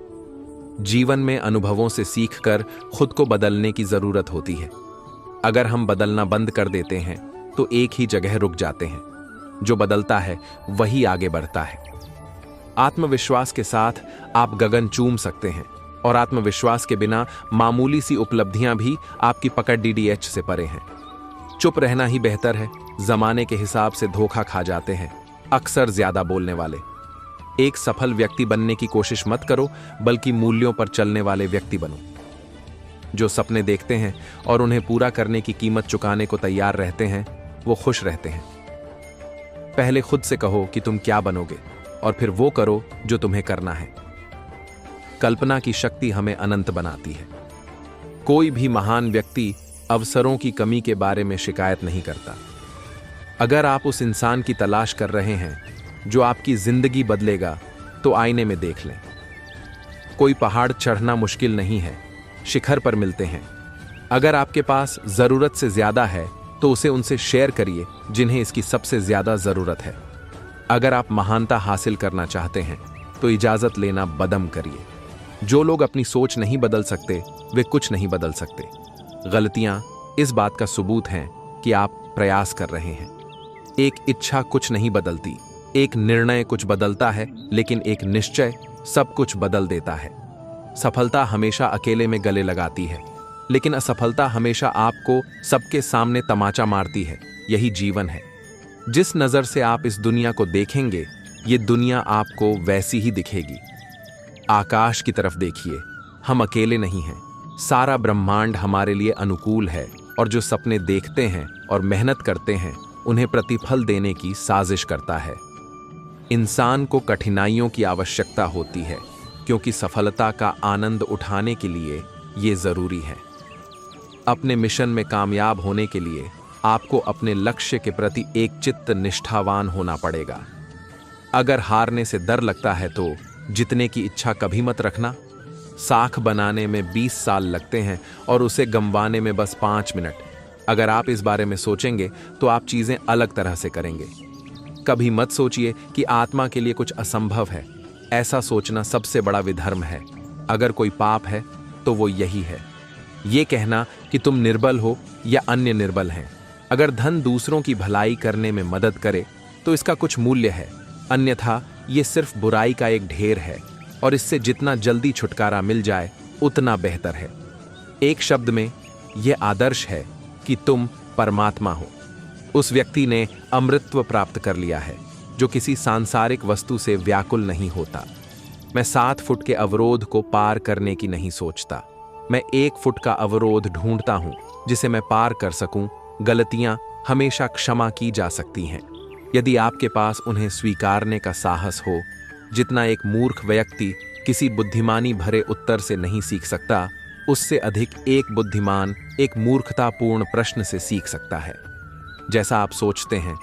जीवन में अनुभवों से सीखकर खुद को बदलने की जरूरत होती है। अगर हम बदलना बंद कर देते हैं तो एक ही जगह रुक जाते हैं, जो बदलता है वही आगे बढ़ता है। आत्मविश्वास के साथ आप गगन चूम सकते हैं, और आत्मविश्वास के बिना मामूली सी उपलब्धियां भी आपकी पकड़ DDH से परे हैं। चुप रहना ही बेहतर है, जमाने के हिसाब से धोखा खा जाते हैं अक्सर ज्यादा बोलने वाले। एक सफल व्यक्ति बनने की कोशिश मत करो, बल्कि मूल्यों पर चलने वाले व्यक्ति बनो। जो सपने देखते हैं और उन्हें पूरा करने की कीमत चुकाने को तैयार रहते हैं, वो खुश रहते हैं। पहले खुद से कहो कि तुम क्या बनोगे, और फिर वो करो जो तुम्हें करना है। कल्पना की शक्ति हमें अनंत बनाती है। कोई भी महान व्यक्ति अवसरों की कमी के बारे में शिकायत नहीं करता। अगर आप उस इंसान की तलाश कर रहे हैं जो आपकी जिंदगी बदलेगा, तो आईने में देख लें। कोई पहाड़ चढ़ना मुश्किल नहीं है, शिखर पर मिलते हैं। अगर आपके पास जरूरत से ज्यादा है तो उसे उनसे शेयर करिए जिन्हें इसकी सबसे ज्यादा जरूरत है। अगर आप महानता हासिल करना चाहते हैं तो इजाजत लेना बंद करिए। जो लोग अपनी सोच नहीं बदल सकते वे कुछ नहीं बदल सकते। गलतियां इस बात का सबूत हैं कि आप प्रयास कर रहे हैं। एक इच्छा कुछ नहीं बदलती, एक निर्णय कुछ बदलता है, लेकिन एक निश्चय सब कुछ बदल देता है। सफलता हमेशा अकेले में गले लगाती है, लेकिन असफलता हमेशा आपको सबके सामने तमाचा मारती है। यही जीवन है। जिस नजर से आप इस दुनिया को देखेंगे, ये दुनिया आपको वैसी ही दिखेगी। आकाश की तरफ देखिए, हम अकेले नहीं हैं। सारा ब्रह्मांड हमारे लिए अनुकूल है। और जो सपने देखते हैं और मेहनत करते हैं उन्हें प्रतिफल देने की साजिश करता है। इंसान को कठिनाइयों की आवश्यकता होती है क्योंकि सफलता का आनंद उठाने के लिए ये जरूरी है। अपने मिशन में कामयाब होने के लिए आपको अपने लक्ष्य के प्रति एक चित्त निष्ठावान होना पड़ेगा। अगर हारने से डर लगता है तो जीतने की इच्छा कभी मत रखना। साख बनाने में 20 साल लगते हैं और उसे गंवाने में बस 5 मिनट। अगर आप इस बारे में सोचेंगे तो आप चीजें अलग तरह से करेंगे। कभी मत सोचिए कि आत्मा के लिए कुछ असंभव है। ऐसा सोचना सबसे बड़ा विधर्म है। अगर कोई पाप है तो वो यही है, ये कहना कि तुम निर्बल हो या अन्य निर्बल हैं। अगर धन दूसरों की भलाई करने में मदद करे तो इसका कुछ मूल्य है, अन्यथा ये सिर्फ बुराई का एक ढेर है और इससे जितना जल्दी छुटकारा मिल जाए उतना बेहतर है। एक शब्द में यह आदर्श है कि तुम परमात्मा हो। उस व्यक्ति ने अमृतत्व प्राप्त कर लिया है जो किसी सांसारिक वस्तु से व्याकुल नहीं होता। मैं 7 फुट के अवरोध को पार करने की नहीं सोचता। मैं 1 फुट का अवरोध ढूंढता हूं जिसे मैं पार कर सकूं। गलतियां हमेशा क्षमा की जा सकती हैं यदि आपके पास उन्हें स्वीकारने का साहस हो। जितना एक मूर्ख व्यक्ति किसी बुद्धिमानी भरे उत्तर से नहीं सीख सकता, उससे अधिक एक बुद्धिमान एक मूर्खतापूर्ण प्रश्न से सीख सकता है। जैसा आप सोचते हैं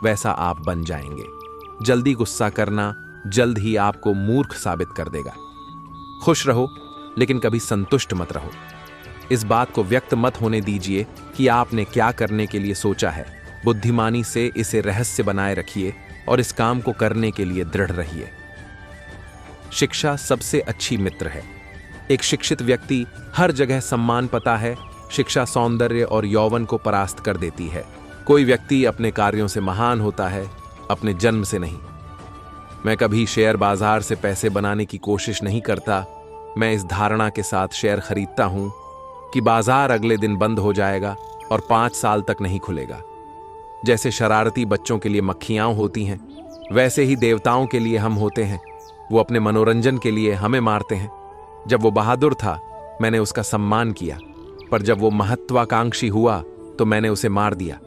वैसा आप बन जाएंगे। जल्दी गुस्सा करना जल्द ही आपको मूर्ख साबित कर देगा। खुश रहो लेकिन कभी संतुष्ट मत रहो। इस बात को व्यक्त मत होने दीजिए कि आपने क्या करने के लिए सोचा है। बुद्धिमानी से इसे रहस्य बनाए रखिए और इस काम को करने के लिए दृढ़ रहिए। शिक्षा सबसे अच्छी मित्र है। एक शिक्षित व्यक्ति हर जगह सम्मान पाता है। शिक्षा सौंदर्य और यौवन को परास्त कर देती है। कोई व्यक्ति अपने कार्यों से महान होता है, अपने जन्म से नहीं। मैं कभी शेयर बाजार से पैसे बनाने की कोशिश नहीं करता। मैं इस धारणा के साथ शेयर खरीदता हूं कि बाजार अगले दिन बंद हो जाएगा और 5 साल तक नहीं खुलेगा। जैसे शरारती बच्चों के लिए मक्खियां होती हैं, वैसे ही देवताओं के लिए हम होते हैं। वो अपने मनोरंजन के लिए हमें मारते हैं। जब वो बहादुर था मैंने उसका सम्मान किया, पर जब वो महत्वाकांक्षी हुआ तो मैंने उसे मार दिया।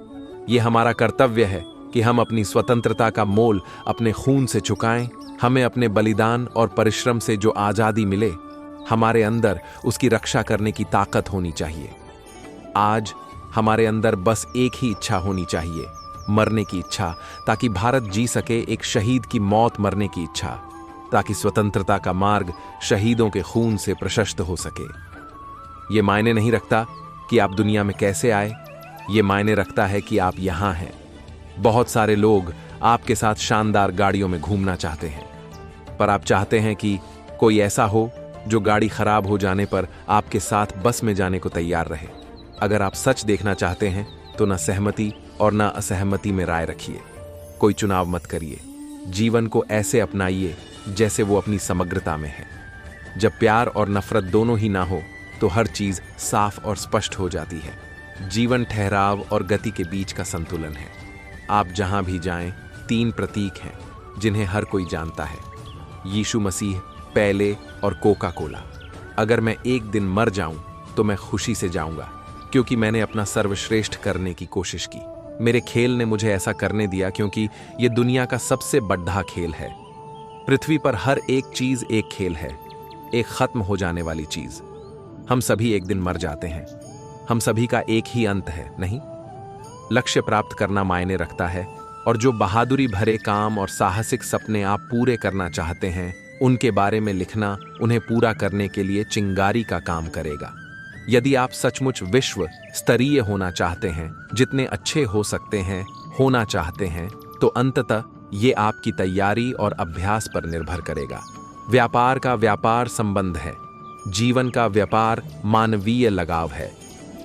ये हमारा कर्तव्य है कि हम अपनी स्वतंत्रता का मोल अपने खून से चुकाएं। हमें अपने बलिदान और परिश्रम से जो आज़ादी मिले, हमारे अंदर उसकी रक्षा करने की ताकत होनी चाहिए। आज हमारे अंदर बस एक ही इच्छा होनी चाहिए, मरने की इच्छा, ताकि भारत जी सके। एक शहीद की मौत मरने की इच्छा, ताकि स्वतंत्रता का मार्ग शहीदों के खून से प्रशस्त हो सके। ये मायने नहीं रखता कि आप दुनिया में कैसे आए, ये मायने रखता है कि आप यहां हैं। बहुत सारे लोग आपके साथ शानदार गाड़ियों में घूमना चाहते हैं, पर आप चाहते हैं कि कोई ऐसा हो जो गाड़ी खराब हो जाने पर आपके साथ बस में जाने को तैयार रहे। अगर आप सच देखना चाहते हैं तो न सहमति और न असहमति में राय रखिए। कोई चुनाव मत करिए। जीवन को ऐसे अपनाइए जैसे वो अपनी समग्रता में है। जब प्यार और नफरत दोनों ही ना हो तो हर चीज साफ और स्पष्ट हो जाती है। जीवन ठहराव और गति के बीच का संतुलन है। आप जहां भी जाएं, 3 प्रतीक हैं जिन्हें हर कोई जानता है: यीशु मसीह, पेले और कोका कोला। अगर मैं एक दिन मर जाऊं तो मैं खुशी से जाऊंगा, क्योंकि मैंने अपना सर्वश्रेष्ठ करने की कोशिश की। मेरे खेल ने मुझे ऐसा करने दिया क्योंकि ये दुनिया का सबसे बड़ा खेल है। पृथ्वी पर हर एक चीज एक खेल है, एक खत्म हो जाने वाली चीज। हम सभी एक दिन मर जाते हैं। हम सभी का एक ही अंत है, नहीं? लक्ष्य प्राप्त करना मायने रखता है, और जो बहादुरी भरे काम और साहसिक सपने आप पूरे करना चाहते हैं, उनके बारे में लिखना उन्हें पूरा करने के लिए चिंगारी का काम करेगा। यदि आप सचमुच विश्व स्तरीय होना चाहते हैं, जितने अच्छे हो सकते हैं होना चाहते हैं, तो अंततः ये आपकी तैयारी और अभ्यास पर निर्भर करेगा। व्यापार का व्यापार संबंध है। जीवन का व्यापार मानवीय लगाव है।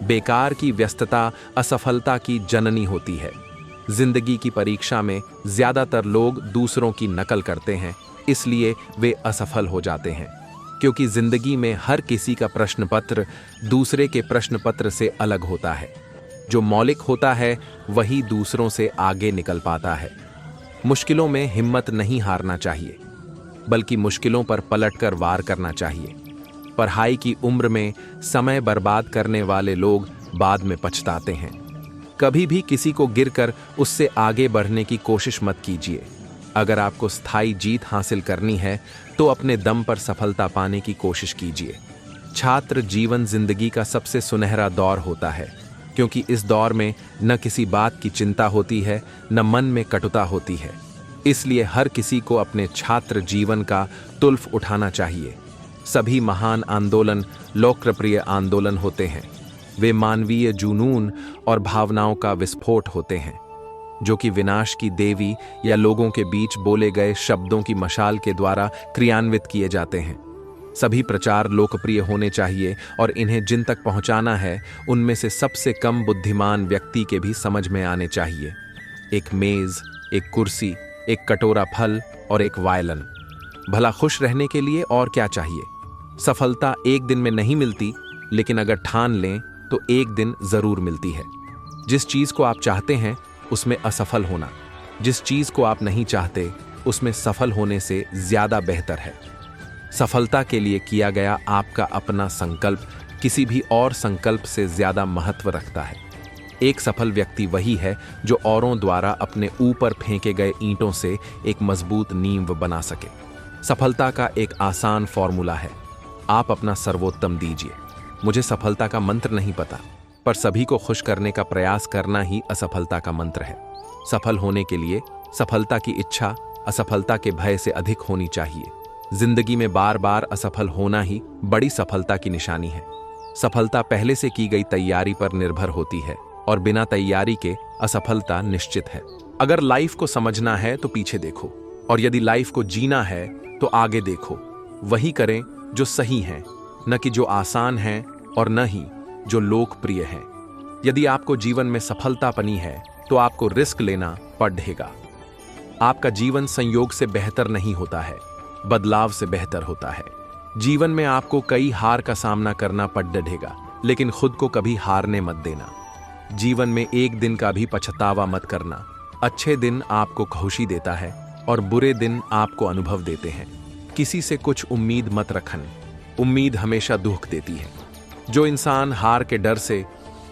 बेकार की व्यस्तता असफलता की जननी होती है। जिंदगी की परीक्षा में ज्यादातर लोग दूसरों की नकल करते हैं, इसलिए वे असफल हो जाते हैं, क्योंकि जिंदगी में हर किसी का प्रश्न पत्र दूसरे के प्रश्न पत्र से अलग होता है। जो मौलिक होता है वही दूसरों से आगे निकल पाता है। मुश्किलों में हिम्मत नहीं हारना चाहिए, बल्कि मुश्किलों पर पलटकर वार करना चाहिए। पढ़ाई की उम्र में समय बर्बाद करने वाले लोग बाद में पछताते हैं। कभी भी किसी को गिरकर उससे आगे बढ़ने की कोशिश मत कीजिए। अगर आपको स्थायी जीत हासिल करनी है तो अपने दम पर सफलता पाने की कोशिश कीजिए। छात्र जीवन जिंदगी का सबसे सुनहरा दौर होता है, क्योंकि इस दौर में न किसी बात की चिंता होती है, न मन में कटुता होती है। इसलिए हर किसी को अपने छात्र जीवन का तुल्फ उठाना चाहिए। सभी महान आंदोलन लोकप्रिय आंदोलन होते हैं। वे मानवीय जुनून और भावनाओं का विस्फोट होते हैं, जो कि विनाश की देवी या लोगों के बीच बोले गए शब्दों की मशाल के द्वारा क्रियान्वित किए जाते हैं। सभी प्रचार लोकप्रिय होने चाहिए और इन्हें जिन तक पहुंचाना है उनमें से सबसे कम बुद्धिमान व्यक्ति के भी समझ में आने चाहिए। एक मेज, एक कुर्सी, एक कटोरा फल और एक वायलन। भला खुश रहने के लिए और क्या चाहिए? सफलता एक दिन में नहीं मिलती, लेकिन अगर ठान लें तो एक दिन जरूर मिलती है। जिस चीज को आप चाहते हैं उसमें असफल होना, जिस चीज को आप नहीं चाहते उसमें सफल होने से ज्यादा बेहतर है। सफलता के लिए किया गया आपका अपना संकल्प किसी भी और संकल्प से ज्यादा महत्व रखता है। एक सफल व्यक्ति वही है जो औरों द्वारा अपने ऊपर फेंके गए ईंटों से एक मजबूत नींव बना सके। सफलता का एक आसान फॉर्मूला है, आप अपना सर्वोत्तम दीजिए। मुझे सफलता का मंत्र नहीं पता, पर सभी को खुश करने का प्रयास करना ही असफलता का मंत्र है। सफल होने के लिए सफलता की इच्छा असफलता के भय से अधिक होनी चाहिए। जिंदगी में बार बार असफल होना ही बड़ी सफलता की निशानी है। सफलता पहले से की गई तैयारी पर निर्भर होती है और बिना तैयारी के असफलता निश्चित है। अगर लाइफ को समझना है तो पीछे देखो, और यदि लाइफ को जीना है तो आगे देखो। वही करें जो सही है, न कि जो आसान है और न ही जो लोकप्रिय है। यदि आपको जीवन में सफलता पानी है तो आपको रिस्क लेना पड़ेगा। आपका जीवन संयोग से बेहतर नहीं होता है, बदलाव से बेहतर होता है। जीवन में आपको कई हार का सामना करना पड़ेगा, लेकिन खुद को कभी हारने मत देना। जीवन में एक दिन का भी पछतावा मत करना। अच्छे दिन आपको खुशी देता है और बुरे दिन आपको अनुभव देते हैं। किसी से कुछ उम्मीद मत रखन, उम्मीद हमेशा दुख देती है। जो इंसान हार के डर से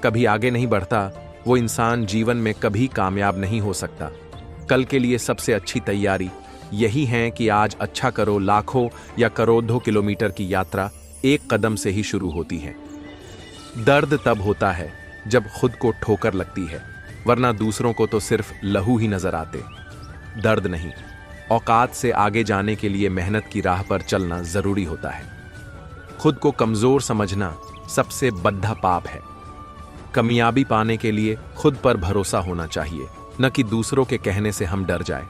कभी आगे नहीं बढ़ता, वो इंसान जीवन में कभी कामयाब नहीं हो सकता। कल के लिए सबसे अच्छी तैयारी यही है कि आज अच्छा करो। लाखों या करोड़ों किलोमीटर की यात्रा एक कदम से ही शुरू होती है। दर्द तब होता है जब खुद को ठोकर लगती है, वरना दूसरों को तो सिर्फ लहू ही नजर आते, दर्द नहीं। औकात से आगे जाने के लिए मेहनत की राह पर चलना जरूरी होता है। खुद को कमजोर समझना सबसे बद्धा पाप है। कामयाबी पाने के लिए खुद पर भरोसा होना चाहिए, न कि दूसरों के कहने से हम डर जाएं।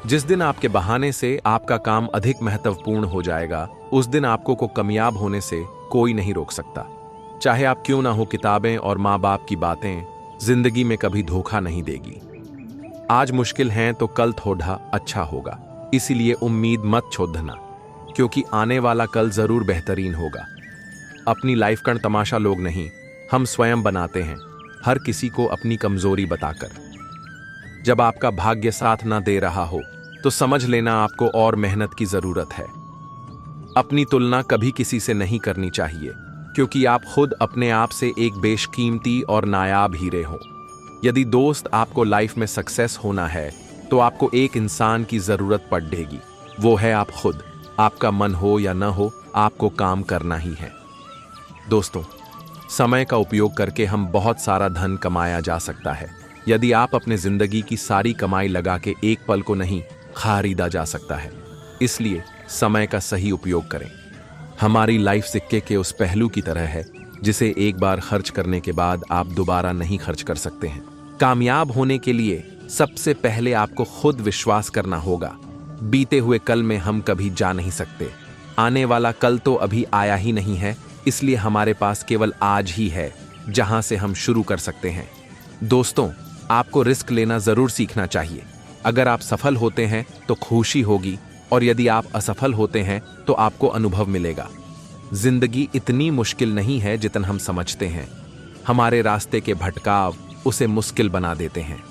जिस दिन आपके बहाने से आपका काम अधिक महत्वपूर्ण हो जाएगा, उस दिन आपको को कामयाब होने से कोई नहीं रोक सकता। चाहे आप क्यों ना हो, किताबें और माँ बाप की बातें जिंदगी में कभी धोखा नहीं देगी। आज मुश्किल हैं तो कल थोड़ा अच्छा होगा, इसीलिए उम्मीद मत छोड़ना, क्योंकि आने वाला कल जरूर बेहतरीन होगा। अपनी लाइफ का तमाशा लोग नहीं, हम स्वयं बनाते हैं, हर किसी को अपनी कमजोरी बताकर। जब आपका भाग्य साथ ना दे रहा हो तो समझ लेना आपको और मेहनत की जरूरत है। अपनी तुलना कभी किसी से नहीं करनी चाहिए, क्योंकि आप खुद अपने आप से एक बेशकीमती और नायाब हीरे हो। यदि दोस्त आपको लाइफ में सक्सेस होना है तो आपको एक इंसान की जरूरत पड़ेगी, वो है आप खुद। आपका मन हो या न हो, आपको काम करना ही है। दोस्तों, समय का उपयोग करके हम बहुत सारा धन कमाया जा सकता है। यदि आप अपने जिंदगी की सारी कमाई लगा के एक पल को नहीं खरीदा जा सकता है, इसलिए समय का सही उपयोग करें। हमारी लाइफ सिक्के के उस पहलू की तरह है जिसे एक बार खर्च करने के बाद आप दोबारा नहीं खर्च कर सकते हैं। कामयाब होने के लिए सबसे पहले आपको खुद विश्वास करना होगा। बीते हुए कल में हम कभी जा नहीं सकते, आने वाला कल तो अभी आया ही नहीं है, इसलिए हमारे पास केवल आज ही है जहां से हम शुरू कर सकते हैं। दोस्तों, आपको रिस्क लेना जरूर सीखना चाहिए। अगर आप सफल होते हैं तो खुशी होगी, और यदि आप असफल होते हैं तो आपको अनुभव मिलेगा। जिंदगी इतनी मुश्किल नहीं है जितना हम समझते हैं। हमारे रास्ते के भटकाव उसे मुश्किल बना देते हैं।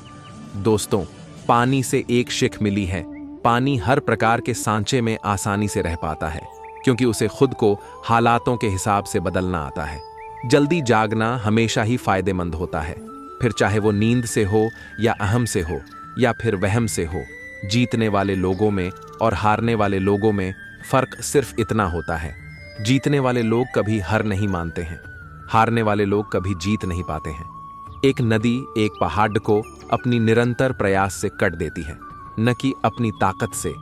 दोस्तों, पानी से एक शिख मिली है, पानी हर प्रकार के सांचे में आसानी से रह पाता है, क्योंकि उसे खुद को हालातों के हिसाब से बदलना आता है। जल्दी जागना हमेशा ही फायदेमंद होता है, फिर चाहे वो नींद से हो या अहम से हो या फिर वहम से हो। जीतने वाले लोगों में और हारने वाले लोगों में फर्क सिर्फ इतना होता है, जीतने वाले लोग कभी हार नहीं मानते हैं, हारने वाले लोग कभी जीत नहीं पाते हैं। एक नदी एक पहाड़ को अपनी निरंतर प्रयास से कट देती है, न कि अपनी ताकत से।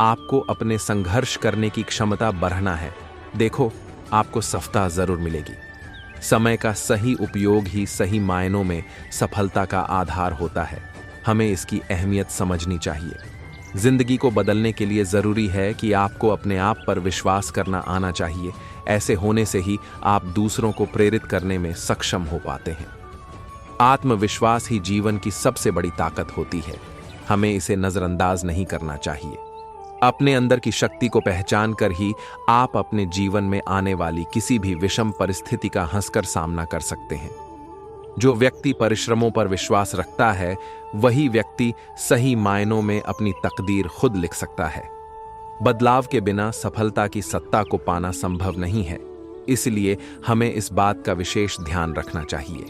आपको अपने संघर्ष करने की क्षमता बढ़ाना है। देखो, आपको सफलता जरूर मिलेगी। समय का सही उपयोग ही सही मायनों में सफलता का आधार होता है। हमें इसकी अहमियत समझनी चाहिए। जिंदगी को बदलने के लिए जरूरी है कि आपको अपने आप पर विश्वास करना आना चाहिए। ऐसे होने से ही आप दूसरों को प्रेरित करने में सक्षम हो पाते हैं। आत्मविश्वास ही जीवन की सबसे बड़ी ताकत होती है। हमें इसे नजरअंदाज नहीं करना चाहिए। अपने अंदर की शक्ति को पहचान कर ही आप अपने जीवन में आने वाली किसी भी विषम परिस्थिति का हंसकर सामना कर सकते हैं। जो व्यक्ति परिश्रमों पर विश्वास रखता है, वही व्यक्ति सही मायनों में अपनी तकदीर खुद लिख सकता है। बदलाव के बिना सफलता की सत्ता को पाना संभव नहीं है, इसलिए हमें इस बात का विशेष ध्यान रखना चाहिए।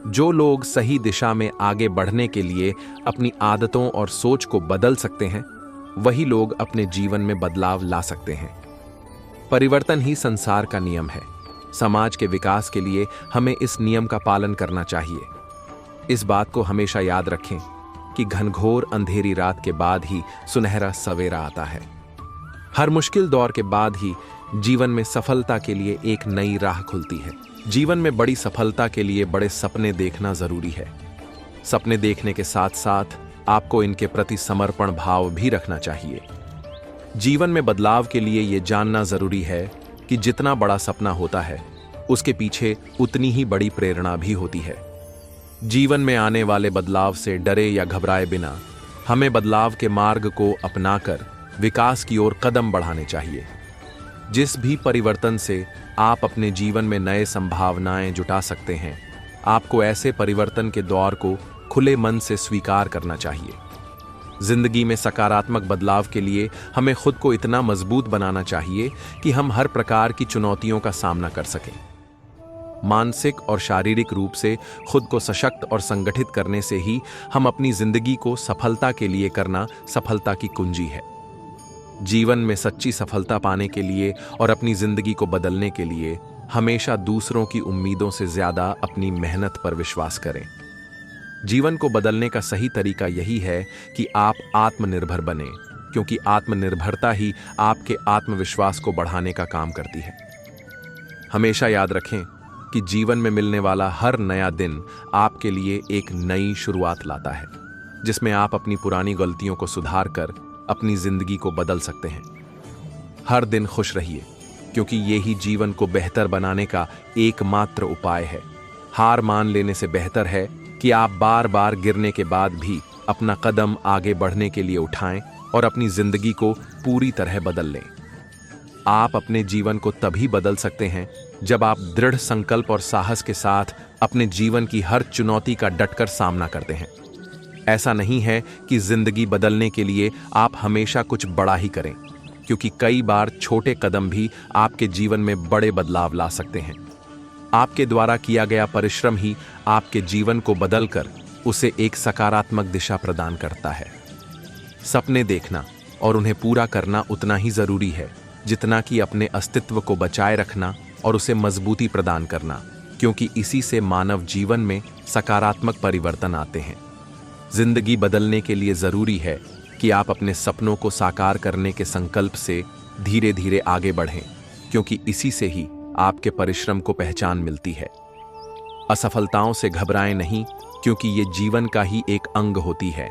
जो लोग सही दिशा में आगे बढ़ने के लिए अपनी आदतों और सोच को बदल सकते हैं, वही लोग अपने जीवन में बदलाव ला सकते हैं। परिवर्तन ही संसार का नियम है। समाज के विकास के लिए हमें इस नियम का पालन करना चाहिए। इस बात को हमेशा याद रखें कि घनघोर अंधेरी रात के बाद ही सुनहरा सवेरा आता है। हर मुश्किल दौर के बाद ही जीवन में सफलता के लिए एक नई राह खुलती है। जीवन में बड़ी सफलता के लिए बड़े सपने देखना जरूरी है। सपने देखने के साथ साथ आपको इनके प्रति समर्पण भाव भी रखना चाहिए। जीवन में बदलाव के लिए यह जानना जरूरी है कि जितना बड़ा सपना होता है, उसके पीछे उतनी ही बड़ी प्रेरणा भी होती है। जीवन में आने वाले बदलाव से डरे या घबराए बिना हमें बदलाव के मार्ग को अपनाकर विकास की ओर कदम बढ़ाने चाहिए। जिस भी परिवर्तन से आप अपने जीवन में नए संभावनाएं जुटा सकते हैं, आपको ऐसे परिवर्तन के दौर को खुले मन से स्वीकार करना चाहिए। जिंदगी में सकारात्मक बदलाव के लिए हमें खुद को इतना मजबूत बनाना चाहिए कि हम हर प्रकार की चुनौतियों का सामना कर सकें। मानसिक और शारीरिक रूप से खुद को सशक्त और संगठित करने से ही हम अपनी जिंदगी को सफलता के लिए करना सफलता की कुंजी है। जीवन में सच्ची सफलता पाने के लिए और अपनी जिंदगी को बदलने के लिए हमेशा दूसरों की उम्मीदों से ज्यादा अपनी मेहनत पर विश्वास करें। जीवन को बदलने का सही तरीका यही है कि आप आत्मनिर्भर बने, क्योंकि आत्मनिर्भरता ही आपके आत्मविश्वास को बढ़ाने का काम करती है। हमेशा याद रखें कि जीवन में मिलने वाला हर नया दिन आपके लिए एक नई शुरुआत लाता है, जिसमें आप अपनी पुरानी गलतियों को सुधार कर अपनी जिंदगी को बदल सकते हैं। हर दिन खुश रहिए, क्योंकि ये ही जीवन को बेहतर बनाने का एकमात्र उपाय है। हार मान लेने से बेहतर है कि आप बार बार गिरने के बाद भी अपना कदम आगे बढ़ने के लिए उठाएं और अपनी जिंदगी को पूरी तरह बदल लें। आप अपने जीवन को तभी बदल सकते हैं जब आप दृढ़ संकल्प और साहस के साथ अपने जीवन की हर चुनौती का डटकर सामना करते हैं। ऐसा नहीं है कि जिंदगी बदलने के लिए आप हमेशा कुछ बड़ा ही करें, क्योंकि कई बार छोटे कदम भी आपके जीवन में बड़े बदलाव ला सकते हैं। आपके द्वारा किया गया परिश्रम ही आपके जीवन को बदलकर उसे एक सकारात्मक दिशा प्रदान करता है। सपने देखना और उन्हें पूरा करना उतना ही जरूरी है जितना कि अपने अस्तित्व को बचाए रखना और उसे मजबूती प्रदान करना, क्योंकि इसी से मानव जीवन में सकारात्मक परिवर्तन आते हैं। जिंदगी बदलने के लिए जरूरी है कि आप अपने सपनों को साकार करने के संकल्प से धीरे धीरे आगे बढ़ें, क्योंकि इसी से ही आपके परिश्रम को पहचान मिलती है। असफलताओं से घबराएं नहीं, क्योंकि ये जीवन का ही एक अंग होती है।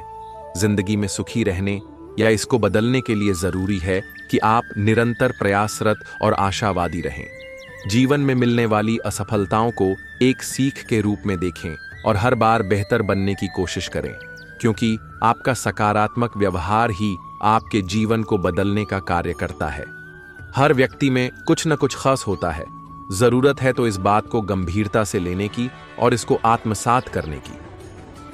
जिंदगी में सुखी रहने या इसको बदलने के लिए जरूरी है कि आप निरंतर प्रयासरत और आशावादी रहें। जीवन में मिलने वाली असफलताओं को एक सीख के रूप में देखें और हर बार बेहतर बनने की कोशिश करें, क्योंकि आपका सकारात्मक व्यवहार ही आपके जीवन को बदलने का कार्य करता है। हर व्यक्ति में कुछ न कुछ खास होता है। जरूरत है तो इस बात को गंभीरता से लेने की और इसको आत्मसात करने की।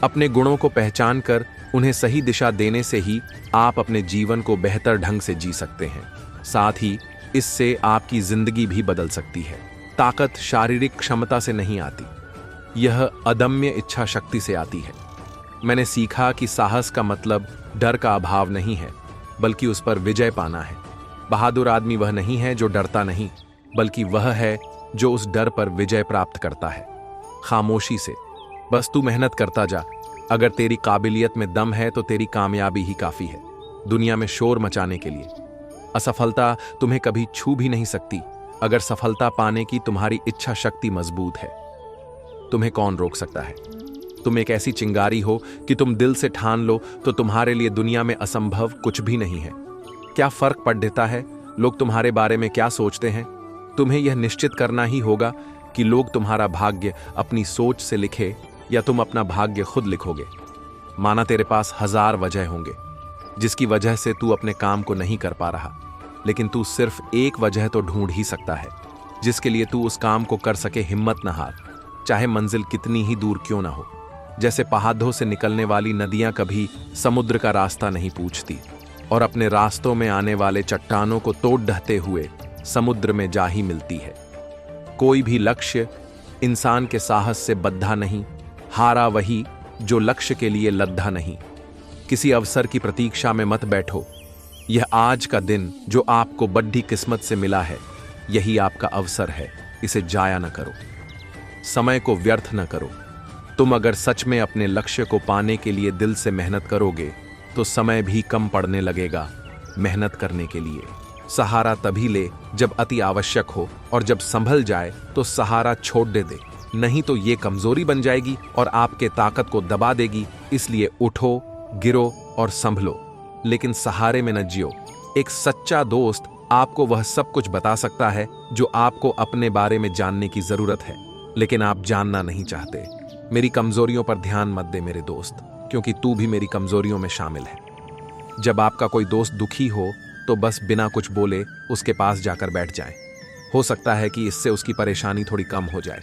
अपने गुणों को पहचान कर उन्हें सही दिशा देने से ही आप अपने जीवन को बेहतर ढंग से जी सकते हैं। साथ ही इससे आपकी जिंदगी भी बदल सकती है। ताकत शारीरिक क्षमता से नहीं आती, यह अदम्य इच्छा शक्ति से आती है। मैंने सीखा कि साहस का मतलब डर का अभाव नहीं है, बल्कि उस पर विजय पाना है। बहादुर आदमी वह नहीं है जो डरता नहीं, बल्कि वह है जो उस डर पर विजय प्राप्त करता है, खामोशी से। बस तू मेहनत करता जा। अगर तेरी काबिलियत में दम है तो तेरी कामयाबी ही काफी है दुनिया में शोर मचाने के लिए। असफलता तुम्हें कभी छू भी नहीं सकती अगर सफलता पाने की तुम्हारी इच्छा शक्ति मजबूत है। तुम्हें कौन रोक सकता है? तुम एक ऐसी चिंगारी हो कि तुम दिल से ठान लो तो तुम्हारे लिए दुनिया में असंभव कुछ भी नहीं है। क्या फर्क पड़ देता है लोग तुम्हारे बारे में क्या सोचते हैं? तुम्हें यह निश्चित करना ही होगा कि लोग तुम्हारा भाग्य अपनी सोच से लिखे या तुम अपना भाग्य खुद लिखोगे। माना तेरे पास 1000 वजह होंगे जिसकी वजह से तू अपने काम को नहीं कर पा रहा, लेकिन तू सिर्फ एक वजह तो ढूंढ ही सकता है जिसके लिए तू उस काम को कर सके। हिम्मत न हार, चाहे मंजिल कितनी ही दूर क्यों ना हो। जैसे पहाड़ों से निकलने वाली नदियां कभी समुद्र का रास्ता नहीं पूछती और अपने रास्तों में आने वाले चट्टानों को तोड़ ढहते हुए समुद्र में जा ही मिलती है। कोई भी लक्ष्य इंसान के साहस से बद्धा नहीं, हारा वही जो लक्ष्य के लिए लद्धा नहीं। किसी अवसर की प्रतीक्षा में मत बैठो। यह आज का दिन जो आपको बड्ढी किस्मत से मिला है, यही आपका अवसर है। इसे जाया न करो, समय को व्यर्थ न करो। तुम अगर सच में अपने लक्ष्य को पाने के लिए दिल से मेहनत करोगे तो समय भी कम पड़ने लगेगा मेहनत करने के लिए। सहारा तभी ले जब अति आवश्यक हो, और जब संभल जाए तो सहारा छोड़ दे, नहीं तो ये कमजोरी बन जाएगी और आपके ताकत को दबा देगी। इसलिए उठो, गिरो और संभलो, लेकिन सहारे में न जियो। एक सच्चा दोस्त आपको वह सब कुछ बता सकता है जो आपको अपने बारे में जानने की जरूरत है, लेकिन आप जानना नहीं चाहते। मेरी कमजोरियों पर ध्यान मत दे मेरे दोस्त, क्योंकि तू भी मेरी कमजोरियों में शामिल है। जब आपका कोई दोस्त दुखी हो तो बस बिना कुछ बोले उसके पास जाकर बैठ जाएं। हो सकता है कि इससे उसकी परेशानी थोड़ी कम हो जाए।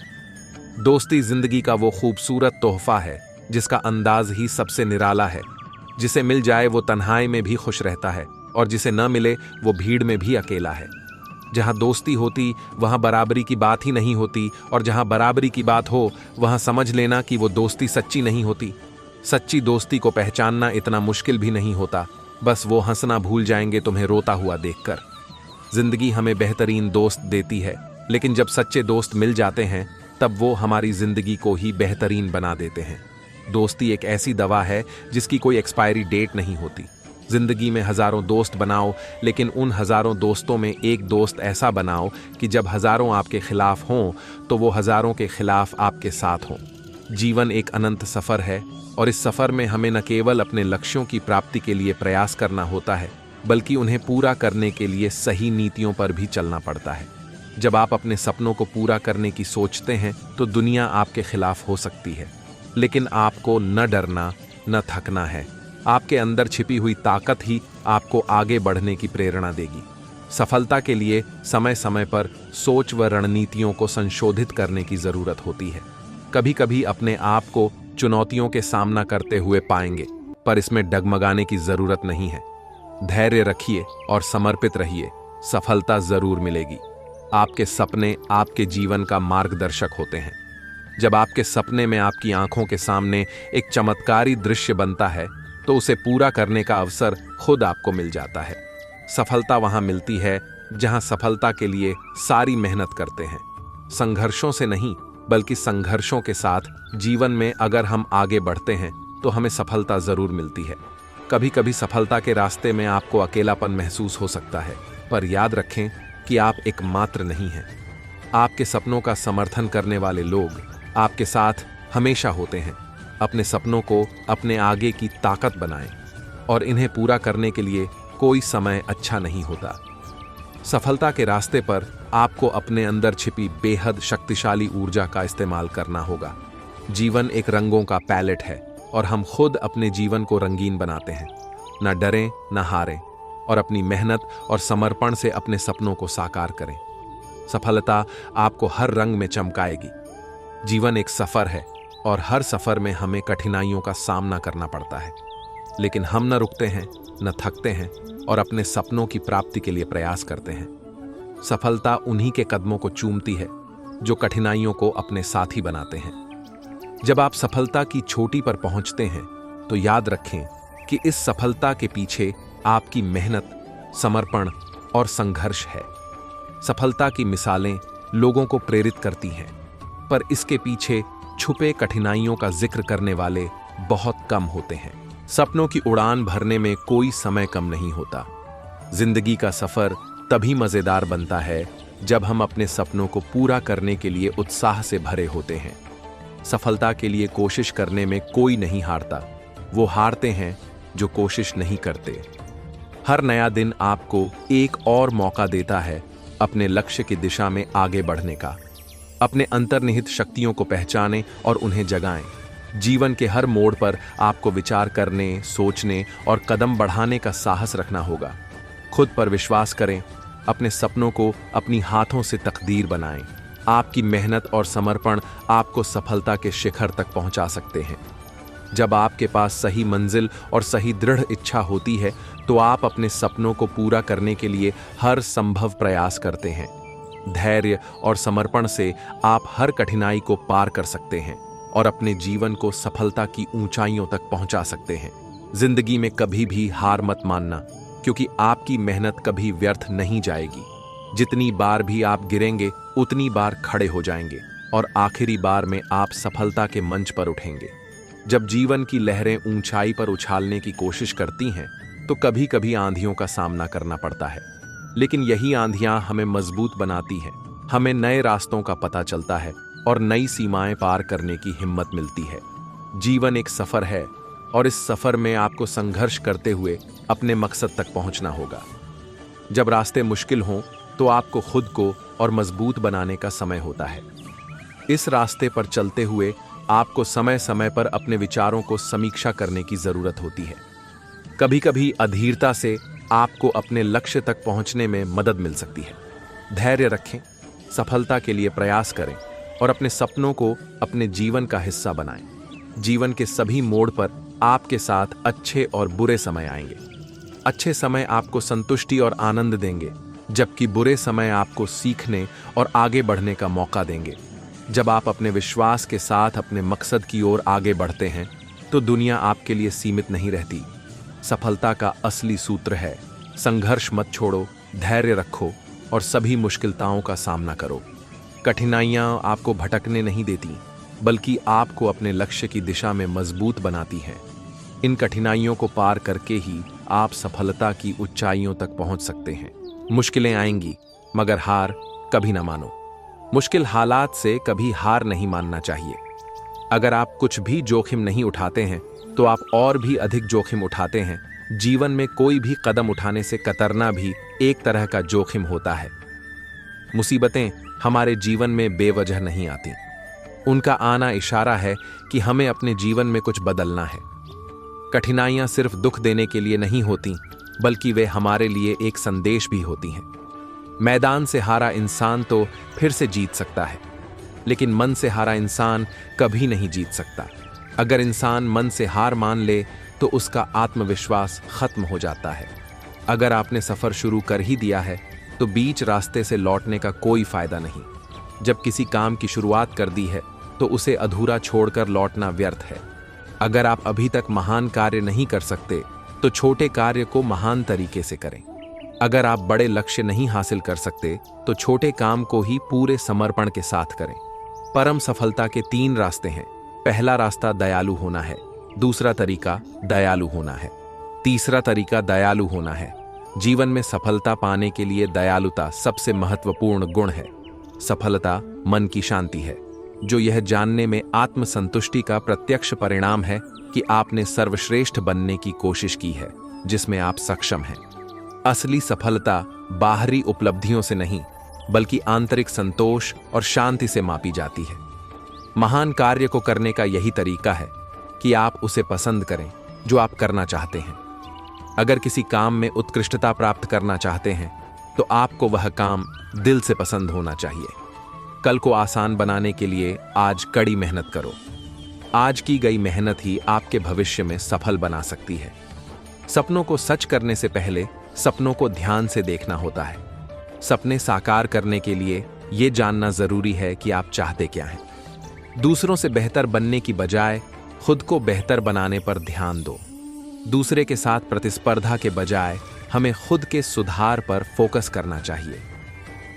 दोस्ती जिंदगी का वो खूबसूरत तोहफा है जिसका अंदाज ही सबसे निराला है। जिसे मिल जाए वो तन्हाई में भी खुश रहता है, और जिसे न मिले वो भीड़ में भी अकेला है। जहां दोस्ती होती वहां बराबरी की बात ही नहीं होती, और जहां बराबरी की बात हो वहां समझ लेना कि वो दोस्ती सच्ची नहीं होती। सच्ची दोस्ती को पहचानना इतना मुश्किल भी नहीं होता, बस वो हंसना भूल जाएंगे तुम्हें रोता हुआ देखकर। जिंदगी हमें बेहतरीन दोस्त देती है, लेकिन जब सच्चे दोस्त मिल जाते हैं तब वो हमारी जिंदगी को ही बेहतरीन बना देते हैं। दोस्ती एक ऐसी दवा है जिसकी कोई एक्सपायरी डेट नहीं होती। जिंदगी में हजारों दोस्त बनाओ, लेकिन उन हजारों दोस्तों में एक दोस्त ऐसा बनाओ कि जब हजारों आपके खिलाफ हों तो वो हजारों के खिलाफ आपके साथ हों। जीवन एक अनंत सफर है, और इस सफर में हमें न केवल अपने लक्ष्यों की प्राप्ति के लिए प्रयास करना होता है, बल्कि उन्हें पूरा करने के लिए सही नीतियों पर भी चलना पड़ता है। जब आप अपने सपनों को पूरा करने की सोचते हैं तो दुनिया आपके खिलाफ हो सकती है, लेकिन आपको न डरना, न थकना है। आपके अंदर छिपी हुई ताकत ही आपको आगे बढ़ने की प्रेरणा देगी। सफलता के लिए समय समय पर सोच व रणनीतियों को संशोधित करने की जरूरत होती है। कभी कभी अपने आप को चुनौतियों के सामना करते हुए पाएंगे, पर इसमें डगमगाने की जरूरत नहीं है। धैर्य रखिए और समर्पित रहिए, सफलता जरूर मिलेगी। आपके सपने आपके जीवन का मार्गदर्शक होते हैं। जब आपके सपने में आपकी आंखों के सामने एक चमत्कारी दृश्य बनता है तो उसे पूरा करने का अवसर खुद आपको मिल जाता है। सफलता वहां मिलती है जहां सफलता के लिए सारी मेहनत करते हैं। संघर्षों से नहीं, बल्कि संघर्षों के साथ जीवन में अगर हम आगे बढ़ते हैं तो हमें सफलता जरूर मिलती है। कभी कभी सफलता के रास्ते में आपको अकेलापन महसूस हो सकता है, पर याद रखें कि आप एकमात्र नहीं हैं। आपके सपनों का समर्थन करने वाले लोग आपके साथ हमेशा होते हैं। अपने सपनों को अपने आगे की ताकत बनाएं, और इन्हें पूरा करने के लिए कोई समय अच्छा नहीं होता। सफलता के रास्ते पर आपको अपने अंदर छिपी बेहद शक्तिशाली ऊर्जा का इस्तेमाल करना होगा। जीवन एक रंगों का पैलेट है, और हम खुद अपने जीवन को रंगीन बनाते हैं। न डरें, न हारें, और अपनी मेहनत और समर्पण से अपने सपनों को साकार करें। सफलता आपको हर रंग में चमकाएगी। जीवन एक सफर है, और हर सफर में हमें कठिनाइयों का सामना करना पड़ता है, लेकिन हम न रुकते हैं, न थकते हैं, और अपने सपनों की प्राप्ति के लिए प्रयास करते हैं। सफलता उन्हीं के कदमों को चूमती है जो कठिनाइयों को अपने साथी बनाते हैं। जब आप सफलता की चोटी पर पहुंचते हैं तो याद रखें कि इस सफलता के पीछे आपकी मेहनत, समर्पण और संघर्ष है। सफलता की मिसालें लोगों को प्रेरित करती हैं, पर इसके पीछे छुपे कठिनाइयों का जिक्र करने वाले बहुत कम होते हैं। सपनों की उड़ान भरने में कोई समय कम नहीं होता। जिंदगी का सफर तभी मजेदार बनता है जब हम अपने सपनों को पूरा करने के लिए उत्साह से भरे होते हैं। सफलता के लिए कोशिश करने में कोई नहीं हारता, वो हारते हैं जो कोशिश नहीं करते। हर नया दिन आपको एक और मौका देता है अपने लक्ष्य की दिशा में आगे बढ़ने का। अपने अंतर्निहित शक्तियों को पहचानें और उन्हें जगाएं। जीवन के हर मोड़ पर आपको विचार करने, सोचने और कदम बढ़ाने का साहस रखना होगा। खुद पर विश्वास करें, अपने सपनों को अपनी हाथों से तकदीर बनाएं। आपकी मेहनत और समर्पण आपको सफलता के शिखर तक पहुंचा सकते हैं। जब आपके पास सही मंजिल और सही दृढ़ इच्छा होती है तो आप अपने सपनों को पूरा करने के लिए हर संभव प्रयास करते हैं। धैर्य और समर्पण से आप हर कठिनाई को पार कर सकते हैं और अपने जीवन को सफलता की ऊंचाइयों तक पहुंचा सकते हैं। जिंदगी में कभी भी हार मत मानना, क्योंकि आपकी मेहनत कभी व्यर्थ नहीं जाएगी। जितनी बार भी आप गिरेंगे उतनी बार खड़े हो जाएंगे और आखिरी बार में आप सफलता के मंच पर उठेंगे। जब जीवन की लहरें ऊंचाई पर उछालने की कोशिश करती हैं तो कभी कभी आंधियों का सामना करना पड़ता है, लेकिन यही आंधियां हमें मजबूत बनाती हैं। हमें नए रास्तों का पता चलता है और नई सीमाएं पार करने की हिम्मत मिलती है। जीवन एक सफर है और इस सफर में आपको संघर्ष करते हुए अपने मकसद तक पहुंचना होगा। जब रास्ते मुश्किल हों तो आपको खुद को और मजबूत बनाने का समय होता है। इस रास्ते पर चलते हुए आपको समय समय पर अपने विचारों को समीक्षा करने की जरूरत होती है। कभी कभी अधीरता से आपको अपने लक्ष्य तक पहुंचने में मदद मिल सकती है। धैर्य रखें, सफलता के लिए प्रयास करें और अपने सपनों को अपने जीवन का हिस्सा बनाएं। जीवन के सभी मोड़ पर आपके साथ अच्छे और बुरे समय आएंगे। अच्छे समय आपको संतुष्टि और आनंद देंगे, जबकि बुरे समय आपको सीखने और आगे बढ़ने का मौका देंगे। जब आप अपने विश्वास के साथ अपने मकसद की ओर आगे बढ़ते हैं तो दुनिया आपके लिए सीमित नहीं रहती। सफलता का असली सूत्र है संघर्ष मत छोड़ो, धैर्य रखो और सभी मुश्किलों का सामना करो। कठिनाइयां आपको भटकने नहीं देती, बल्कि आपको अपने लक्ष्य की दिशा में मजबूत बनाती हैं। इन कठिनाइयों को पार करके ही आप सफलता की ऊंचाइयों तक पहुंच सकते हैं। मुश्किलें आएंगी, मगर हार कभी ना मानो। मुश्किल हालात से कभी हार नहीं मानना चाहिए। अगर आप कुछ भी जोखिम नहीं उठाते हैं तो आप और भी अधिक जोखिम उठाते हैं। जीवन में कोई भी कदम उठाने से कतरना भी एक तरह का जोखिम होता है। मुसीबतें हमारे जीवन में बेवजह नहीं आती। उनका आना इशारा है कि हमें अपने जीवन में कुछ बदलना है। कठिनाइयां सिर्फ दुख देने के लिए नहीं होती, बल्कि वे हमारे लिए एक संदेश भी होती हैं। मैदान से हारा इंसान तो फिर से जीत सकता है, लेकिन मन से हारा इंसान कभी नहीं जीत सकता। अगर इंसान मन से हार मान ले तो उसका आत्मविश्वास खत्म हो जाता है। अगर आपने सफर शुरू कर ही दिया है तो बीच रास्ते से लौटने का कोई फायदा नहीं। जब किसी काम की शुरुआत कर दी है तो उसे अधूरा छोड़कर लौटना व्यर्थ है। अगर आप अभी तक महान कार्य नहीं कर सकते तो छोटे कार्य को महान तरीके से करें। अगर आप बड़े लक्ष्य नहीं हासिल कर सकते तो छोटे काम को ही पूरे समर्पण के साथ करें। परम सफलता के 3 रास्ते हैं। पहला रास्ता दयालु होना है, दूसरा तरीका दयालु होना है, तीसरा तरीका दयालु होना है। जीवन में सफलता पाने के लिए दयालुता सबसे महत्वपूर्ण गुण है। सफलता मन की शांति है, जो यह जानने में आत्मसंतुष्टि का प्रत्यक्ष परिणाम है कि आपने सर्वश्रेष्ठ बनने की कोशिश की है जिसमें आप सक्षम हैं। असली सफलता बाहरी उपलब्धियों से नहीं, बल्कि आंतरिक संतोष और शांति से मापी जाती है। महान कार्य को करने का यही तरीका है कि आप उसे पसंद करें जो आप करना चाहते हैं। अगर किसी काम में उत्कृष्टता प्राप्त करना चाहते हैं तो आपको वह काम दिल से पसंद होना चाहिए। कल को आसान बनाने के लिए आज कड़ी मेहनत करो। आज की गई मेहनत ही आपके भविष्य में सफल बना सकती है। सपनों को सच करने से पहले सपनों को ध्यान से देखना होता है। सपने साकार करने के लिए ये जानना जरूरी है कि आप चाहते क्या हैं। दूसरों से बेहतर बनने की बजाय खुद को बेहतर बनाने पर ध्यान दो। दूसरे के साथ प्रतिस्पर्धा के बजाय हमें खुद के सुधार पर फोकस करना चाहिए।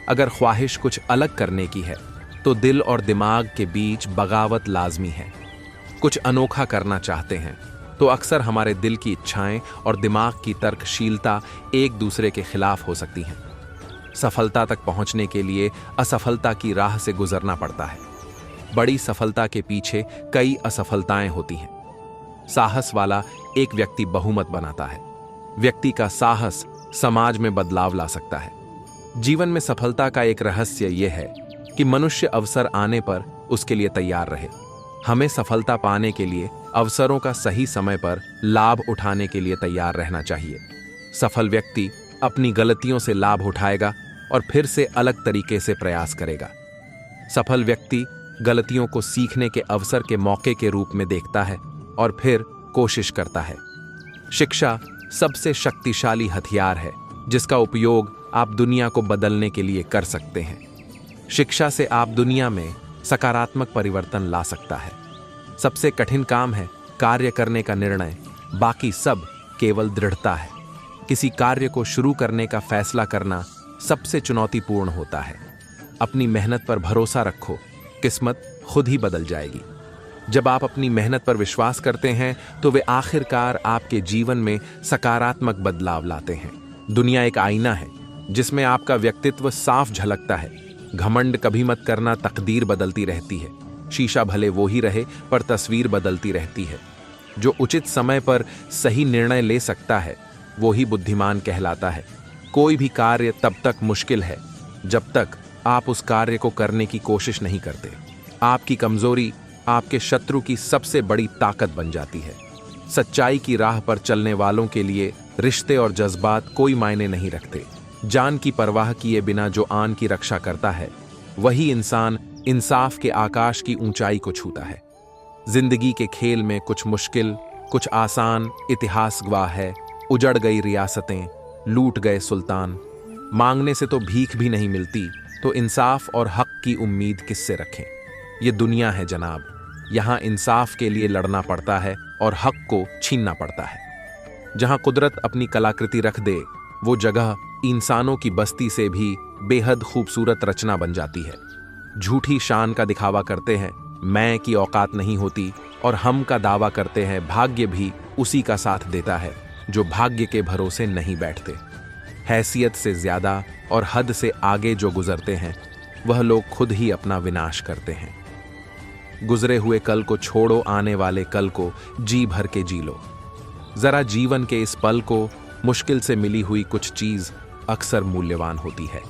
अगर ख्वाहिश कुछ अलग करने की है तो दिल और दिमाग के बीच बगावत लाजमी है। कुछ अनोखा करना चाहते हैं तो अक्सर हमारे दिल की इच्छाएं और दिमाग की तर्कशीलता एक दूसरे के खिलाफ हो सकती हैं। सफलता तक पहुंचने के लिए असफलता की राह से गुजरना पड़ता है। बड़ी सफलता के पीछे कई असफलताएं होती हैं। साहस वाला एक व्यक्ति बहुमत बनाता है। व्यक्ति का साहस समाज में बदलाव ला सकता है। जीवन में सफलता का एक रहस्य यह है कि मनुष्य अवसर आने पर उसके लिए तैयार रहे। हमें सफलता पाने के लिए अवसरों का सही समय पर लाभ उठाने के लिए तैयार रहना चाहिए। सफल व्यक्ति अपनी गलतियों से लाभ उठाएगा और फिर से अलग तरीके से प्रयास करेगा। सफल व्यक्ति गलतियों को सीखने के अवसर के मौके के रूप में देखता है और फिर कोशिश करता है। शिक्षा सबसे शक्तिशाली हथियार है जिसका उपयोग आप दुनिया को बदलने के लिए कर सकते हैं। शिक्षा से आप दुनिया में सकारात्मक परिवर्तन ला सकता है। सबसे कठिन काम है कार्य करने का निर्णय, बाकी सब केवल दृढ़ता है। किसी कार्य को शुरू करने का फैसला करना सबसे चुनौतीपूर्ण होता है। अपनी मेहनत पर भरोसा रखो, किस्मत खुद ही बदल जाएगी। जब आप अपनी मेहनत पर विश्वास करते हैं तो वे आखिरकार आपके जीवन में सकारात्मक बदलाव लाते हैं। दुनिया एक आईना है जिसमें आपका व्यक्तित्व साफ झलकता है। घमंड कभी मत करना, तकदीर बदलती रहती है। शीशा भले वो ही रहे पर तस्वीर बदलती रहती है। जो उचित समय पर सही निर्णय ले सकता है वो ही बुद्धिमान कहलाता है। कोई भी कार्य तब तक मुश्किल है जब तक आप उस कार्य को करने की कोशिश नहीं करते। आपकी कमजोरी आपके शत्रु की सबसे बड़ी ताकत बन जाती है। सच्चाई की राह पर चलने वालों के लिए रिश्ते और जज्बात कोई मायने नहीं रखते। जान की परवाह किए बिना जो आन की रक्षा करता है वही इंसान इंसाफ के आकाश की ऊंचाई को छूता है। जिंदगी के खेल में कुछ मुश्किल, कुछ आसान, इतिहास गवाह है। उजड़ गई रियासतें, लूट गए सुल्तान। मांगने से तो भीख भी नहीं मिलती, तो इंसाफ और हक की उम्मीद किससे रखें। ये दुनिया है जनाब, यहाँ इंसाफ के लिए लड़ना पड़ता है और हक को छीनना पड़ता है। जहाँ कुदरत अपनी कलाकृति रख दे वो जगह इंसानों की बस्ती से भी बेहद खूबसूरत रचना बन जाती है। झूठी शान का दिखावा करते हैं, मैं की औकात नहीं होती, और हम का दावा करते हैं भाग्य भी उसी का साथ देता है जो भाग्य के भरोसे नहीं बैठते। हैसियत से ज्यादा और हद से आगे जो गुजरते हैं वह लोग खुद ही अपना विनाश करते हैं। गुजरे हुए कल को छोड़ो, आने वाले कल को जी भर के जी लो। जरा जीवन के इस पल को, मुश्किल से मिली हुई कुछ चीज अक्सर मूल्यवान होती है।